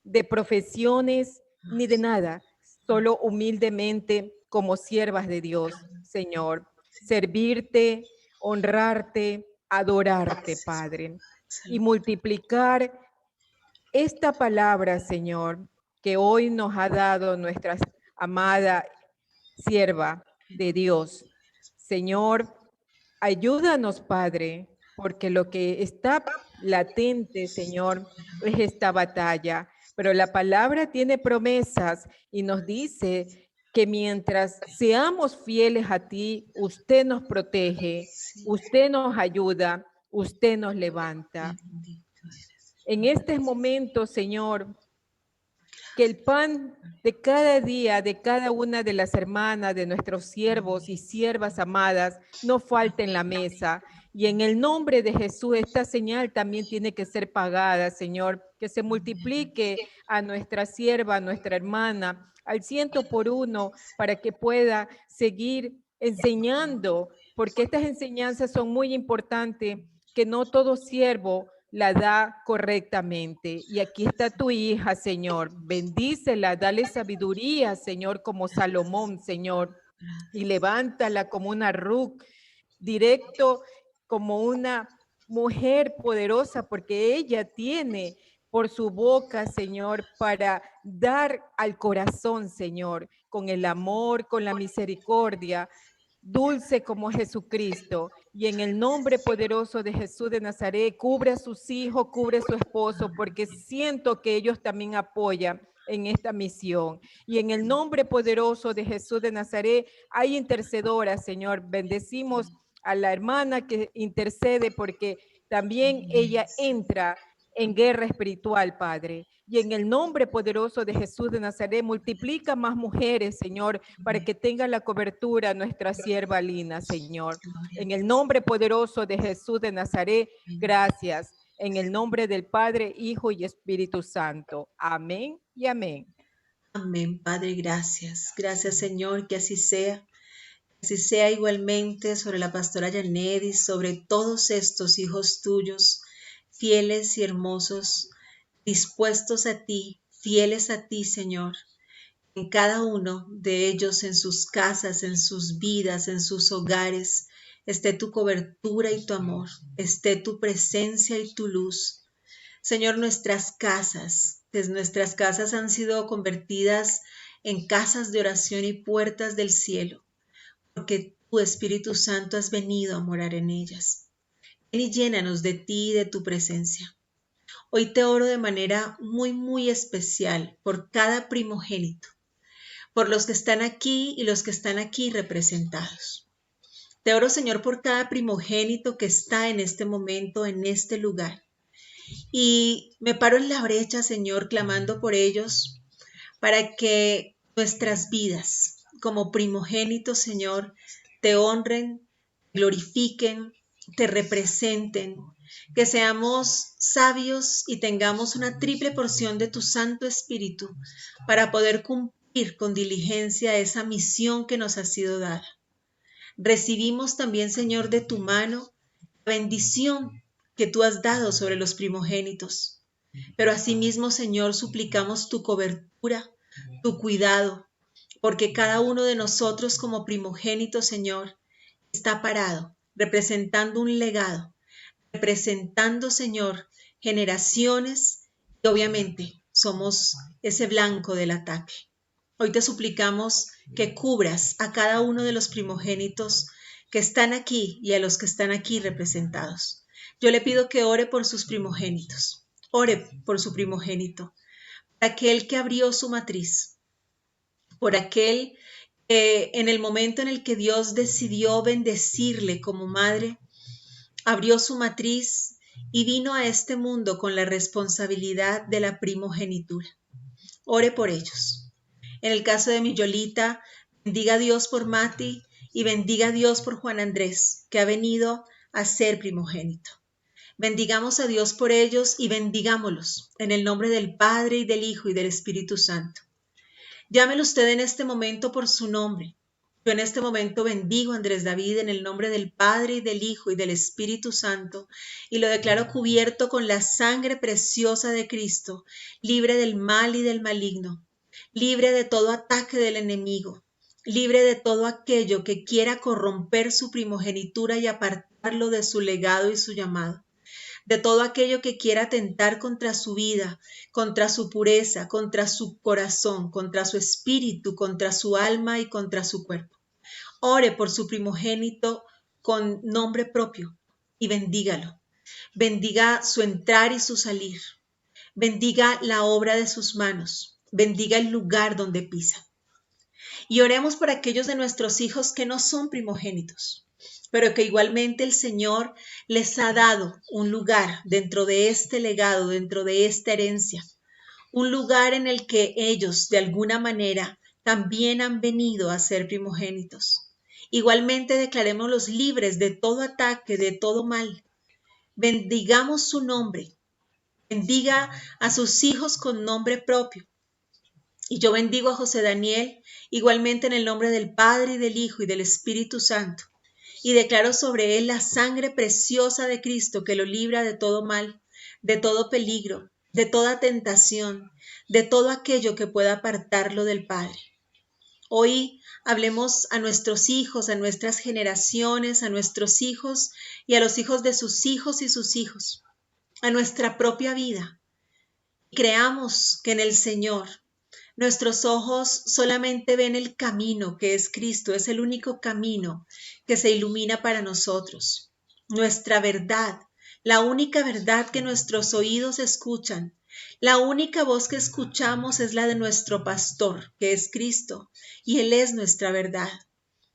de profesiones ni de nada, solo humildemente como siervas de Dios, Señor. Servirte, honrarte, adorarte, Padre, y multiplicar esta palabra, Señor, que hoy nos ha dado nuestra amada sierva de Dios. Señor, ayúdanos, Padre, porque lo que está latente, Señor, es esta batalla. Pero la palabra tiene promesas y nos dice que mientras seamos fieles a ti, usted nos protege, usted nos ayuda, usted nos levanta. En este momento, Señor, que el pan de cada día, de cada una de las hermanas, de nuestros siervos y siervas amadas, no falte en la mesa. Y en el nombre de Jesús, esta señal también tiene que ser pagada, Señor, que se multiplique a nuestra sierva, a nuestra hermana, al 100 por 1, para que pueda seguir enseñando, porque estas enseñanzas son muy importantes, que no todo siervo la da correctamente. Y aquí está tu hija, Señor. Bendícela, dale sabiduría, Señor, como Salomón, Señor. Y levántala como una Ruth, directo como una mujer poderosa, porque ella tiene por su boca, Señor, para dar al corazón, Señor, con el amor, con la misericordia, dulce como Jesucristo. Y en el nombre poderoso de Jesús de Nazaret, cubre a sus hijos, cubre a su esposo, porque siento que ellos también apoyan en esta misión. Y en el nombre poderoso de Jesús de Nazaret, hay intercedoras, Señor. Bendecimos a la hermana que intercede, porque también ella entra en guerra espiritual, Padre. Y en el nombre poderoso de Jesús de Nazaret, multiplica más mujeres, Señor, para que tenga la cobertura nuestra sierva Lina, Señor. En el nombre poderoso de Jesús de Nazaret, gracias. En el nombre del Padre, Hijo y Espíritu Santo. Amén y amén. Amén, Padre, gracias. Gracias, Señor, que así sea. Que así sea igualmente sobre la pastora Yanedis, sobre todos estos hijos tuyos, fieles y hermosos, dispuestos a ti, fieles a ti, Señor. En cada uno de ellos, en sus casas, en sus vidas, en sus hogares, esté tu cobertura y tu amor, esté tu presencia y tu luz. Señor, nuestras casas han sido convertidas en casas de oración y puertas del cielo, porque tu Espíritu Santo has venido a morar en ellas. Ven y llénanos de ti y de tu presencia. Hoy te oro de manera muy, muy especial por cada primogénito, por los que están aquí y los que están aquí representados. Te oro, Señor, por cada primogénito que está en este momento, en este lugar. Y me paro en la brecha, Señor, clamando por ellos, para que nuestras vidas como primogénitos, Señor, te honren, glorifiquen, te representen, que seamos sabios y tengamos una triple porción de tu Santo Espíritu para poder cumplir con diligencia esa misión que nos ha sido dada. Recibimos también, Señor, de tu mano la bendición que tú has dado sobre los primogénitos. Pero asimismo, Señor, suplicamos tu cobertura, tu cuidado, porque cada uno de nosotros como primogénito, Señor, está parado, representando un legado, representando, Señor, generaciones, y obviamente somos ese blanco del ataque. Hoy te suplicamos que cubras a cada uno de los primogénitos que están aquí y a los que están aquí representados. Yo le pido que ore por sus primogénitos, ore por su primogénito, aquel que abrió su matriz, por aquel que en el momento en el que Dios decidió bendecirle como madre, abrió su matriz y vino a este mundo con la responsabilidad de la primogenitura. Ore por ellos. En el caso de mi Yolita, bendiga a Dios por Mati y bendiga a Dios por Juan Andrés, que ha venido a ser primogénito. Bendigamos a Dios por ellos y bendigámoslos en el nombre del Padre y del Hijo y del Espíritu Santo. Llámelo usted en este momento por su nombre. Yo en este momento bendigo a Andrés David en el nombre del Padre y del Hijo y del Espíritu Santo y lo declaro cubierto con la sangre preciosa de Cristo, libre del mal y del maligno, libre de todo ataque del enemigo, libre de todo aquello que quiera corromper su primogenitura y apartarlo de su legado y su llamado, de todo aquello que quiera atentar contra su vida, contra su pureza, contra su corazón, contra su espíritu, contra su alma y contra su cuerpo. Ore por su primogénito con nombre propio y bendígalo. Bendiga su entrar y su salir. Bendiga la obra de sus manos. Bendiga el lugar donde pisa. Y oremos por aquellos de nuestros hijos que no son primogénitos, pero que igualmente el Señor les ha dado un lugar dentro de este legado, dentro de esta herencia, un lugar en el que ellos de alguna manera también han venido a ser primogénitos. Igualmente declarémoslos libres de todo ataque, de todo mal. Bendigamos su nombre. Bendiga a sus hijos con nombre propio. Y yo bendigo a José Daniel, igualmente en el nombre del Padre y del Hijo y del Espíritu Santo. Y declaro sobre él la sangre preciosa de Cristo que lo libra de todo mal, de todo peligro, de toda tentación, de todo aquello que pueda apartarlo del Padre. Hoy hablemos a nuestros hijos, a nuestras generaciones, a nuestros hijos y a los hijos de sus hijos y sus hijos, a nuestra propia vida. Creamos que en el Señor nuestros ojos solamente ven el camino que es Cristo, es el único camino que se ilumina para nosotros. Nuestra verdad, la única verdad que nuestros oídos escuchan, la única voz que escuchamos es la de nuestro pastor, que es Cristo, y Él es nuestra verdad.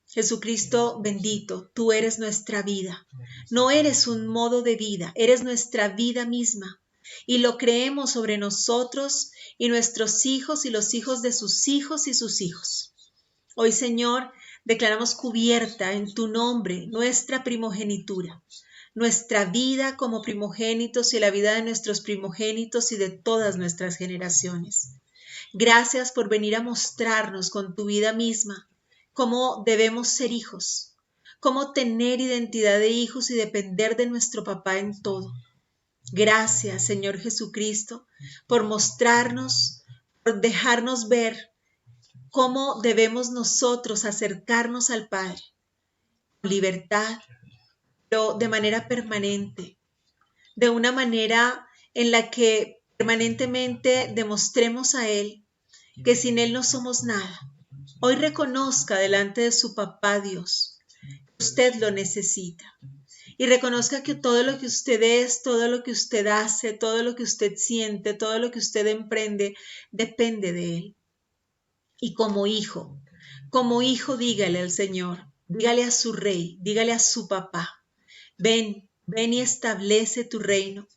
Jesucristo bendito, tú eres nuestra vida. No eres un modo de vida, eres nuestra vida misma. Y lo creemos sobre nosotros y nuestros hijos y los hijos de sus hijos y sus hijos. Hoy, Señor, declaramos cubierta en tu nombre nuestra primogenitura, nuestra vida como primogénitos y la vida de nuestros primogénitos y de todas nuestras generaciones. Gracias por venir a mostrarnos con tu vida misma cómo debemos ser hijos, cómo tener identidad de hijos y depender de nuestro papá en todo. Gracias, Señor Jesucristo, por mostrarnos, por dejarnos ver cómo debemos nosotros acercarnos al Padre con libertad, pero de manera permanente, de una manera en la que permanentemente demostremos a Él que sin Él no somos nada. Hoy reconozca delante de su papá Dios que usted lo necesita y reconozca que todo lo que usted es, todo lo que usted hace, todo lo que usted siente, todo lo que usted emprende depende de Él. Y como hijo dígale al Señor, dígale a su rey, dígale a su papá, ven y establece tu reino.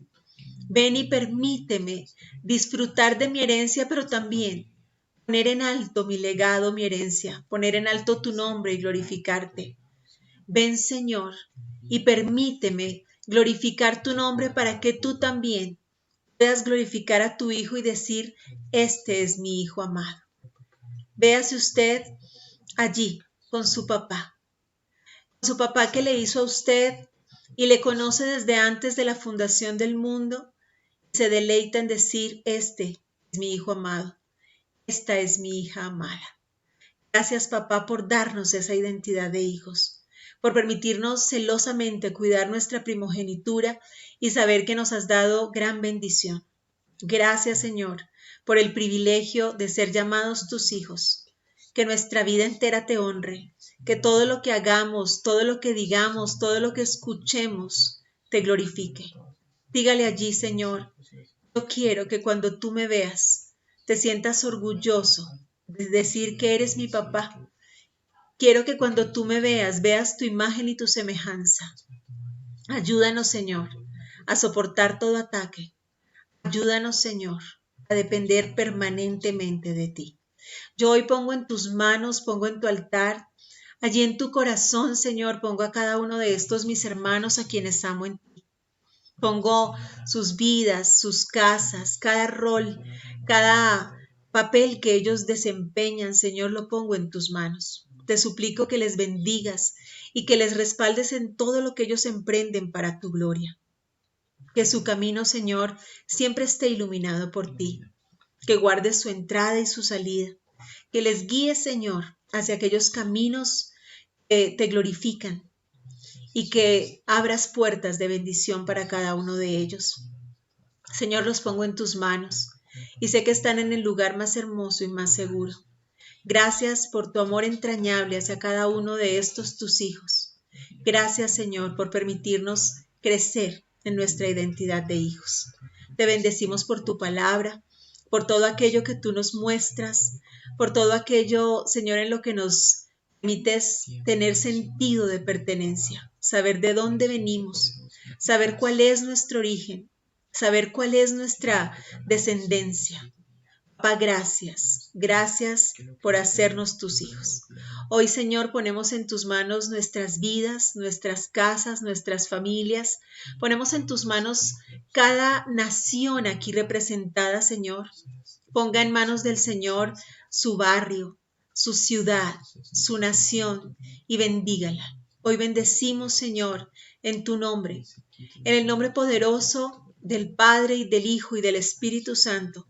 Ven y permíteme disfrutar de mi herencia, pero también poner en alto mi legado, mi herencia, poner en alto tu nombre y glorificarte. Ven, Señor, y permíteme glorificar tu nombre para que tú también puedas glorificar a tu Hijo y decir, este es mi Hijo amado. Véase usted allí con su papá que le hizo a usted y le conoce desde antes de la fundación del mundo, y se deleita en decir, este es mi Hijo amado, esta es mi hija amada. Gracias, papá, por darnos esa identidad de hijos, por permitirnos celosamente cuidar nuestra primogenitura y saber que nos has dado gran bendición. Gracias, Señor, por el privilegio de ser llamados tus hijos. Que nuestra vida entera te honre, que todo lo que hagamos, todo lo que digamos, todo lo que escuchemos, te glorifique. Dígale allí, Señor, yo quiero que cuando tú me veas, te sientas orgulloso de decir que eres mi papá. Quiero que cuando tú me veas, veas tu imagen y tu semejanza. Ayúdanos, Señor, a soportar todo ataque. Ayúdanos, Señor, a depender permanentemente de ti. Yo hoy pongo en tus manos, pongo en tu altar, allí en tu corazón, Señor, pongo a cada uno de estos mis hermanos a quienes amo en ti. Pongo sus vidas, sus casas, cada rol, cada papel que ellos desempeñan, Señor, lo pongo en tus manos. Te suplico que les bendigas y que les respaldes en todo lo que ellos emprenden para tu gloria. Que su camino, Señor, siempre esté iluminado por ti. Que guardes su entrada y su salida. Que les guíes, Señor, hacia aquellos caminos que te glorifican y que abras puertas de bendición para cada uno de ellos. Señor, los pongo en tus manos y sé que están en el lugar más hermoso y más seguro. Gracias por tu amor entrañable hacia cada uno de estos tus hijos. Gracias, Señor, por permitirnos crecer en nuestra identidad de hijos. Te bendecimos por tu palabra, por todo aquello que tú nos muestras, por todo aquello, Señor, en lo que nos permites tener sentido de pertenencia, saber de dónde venimos, saber cuál es nuestro origen, saber cuál es nuestra descendencia. Papá, gracias, gracias por hacernos tus hijos. Hoy, Señor, ponemos en tus manos nuestras vidas, nuestras casas, nuestras familias. Ponemos en tus manos cada nación aquí representada, Señor. Ponga en manos del Señor su barrio, su ciudad, su nación y bendígala. Hoy bendecimos, Señor, en tu nombre, en el nombre poderoso del Padre y del Hijo y del Espíritu Santo.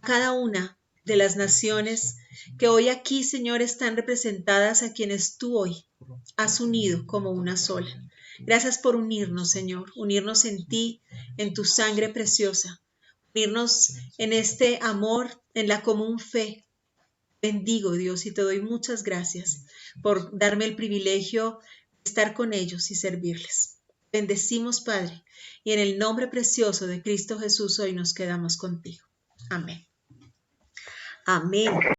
Cada una de las naciones que hoy aquí, Señor, están representadas a quienes tú hoy has unido como una sola. Gracias por unirnos, Señor, unirnos en ti, en tu sangre preciosa, unirnos en este amor, en la común fe. Bendigo, Dios, y te doy muchas gracias por darme el privilegio de estar con ellos y servirles. Bendecimos, Padre, y en el nombre precioso de Cristo Jesús hoy nos quedamos contigo. Amén. Amén.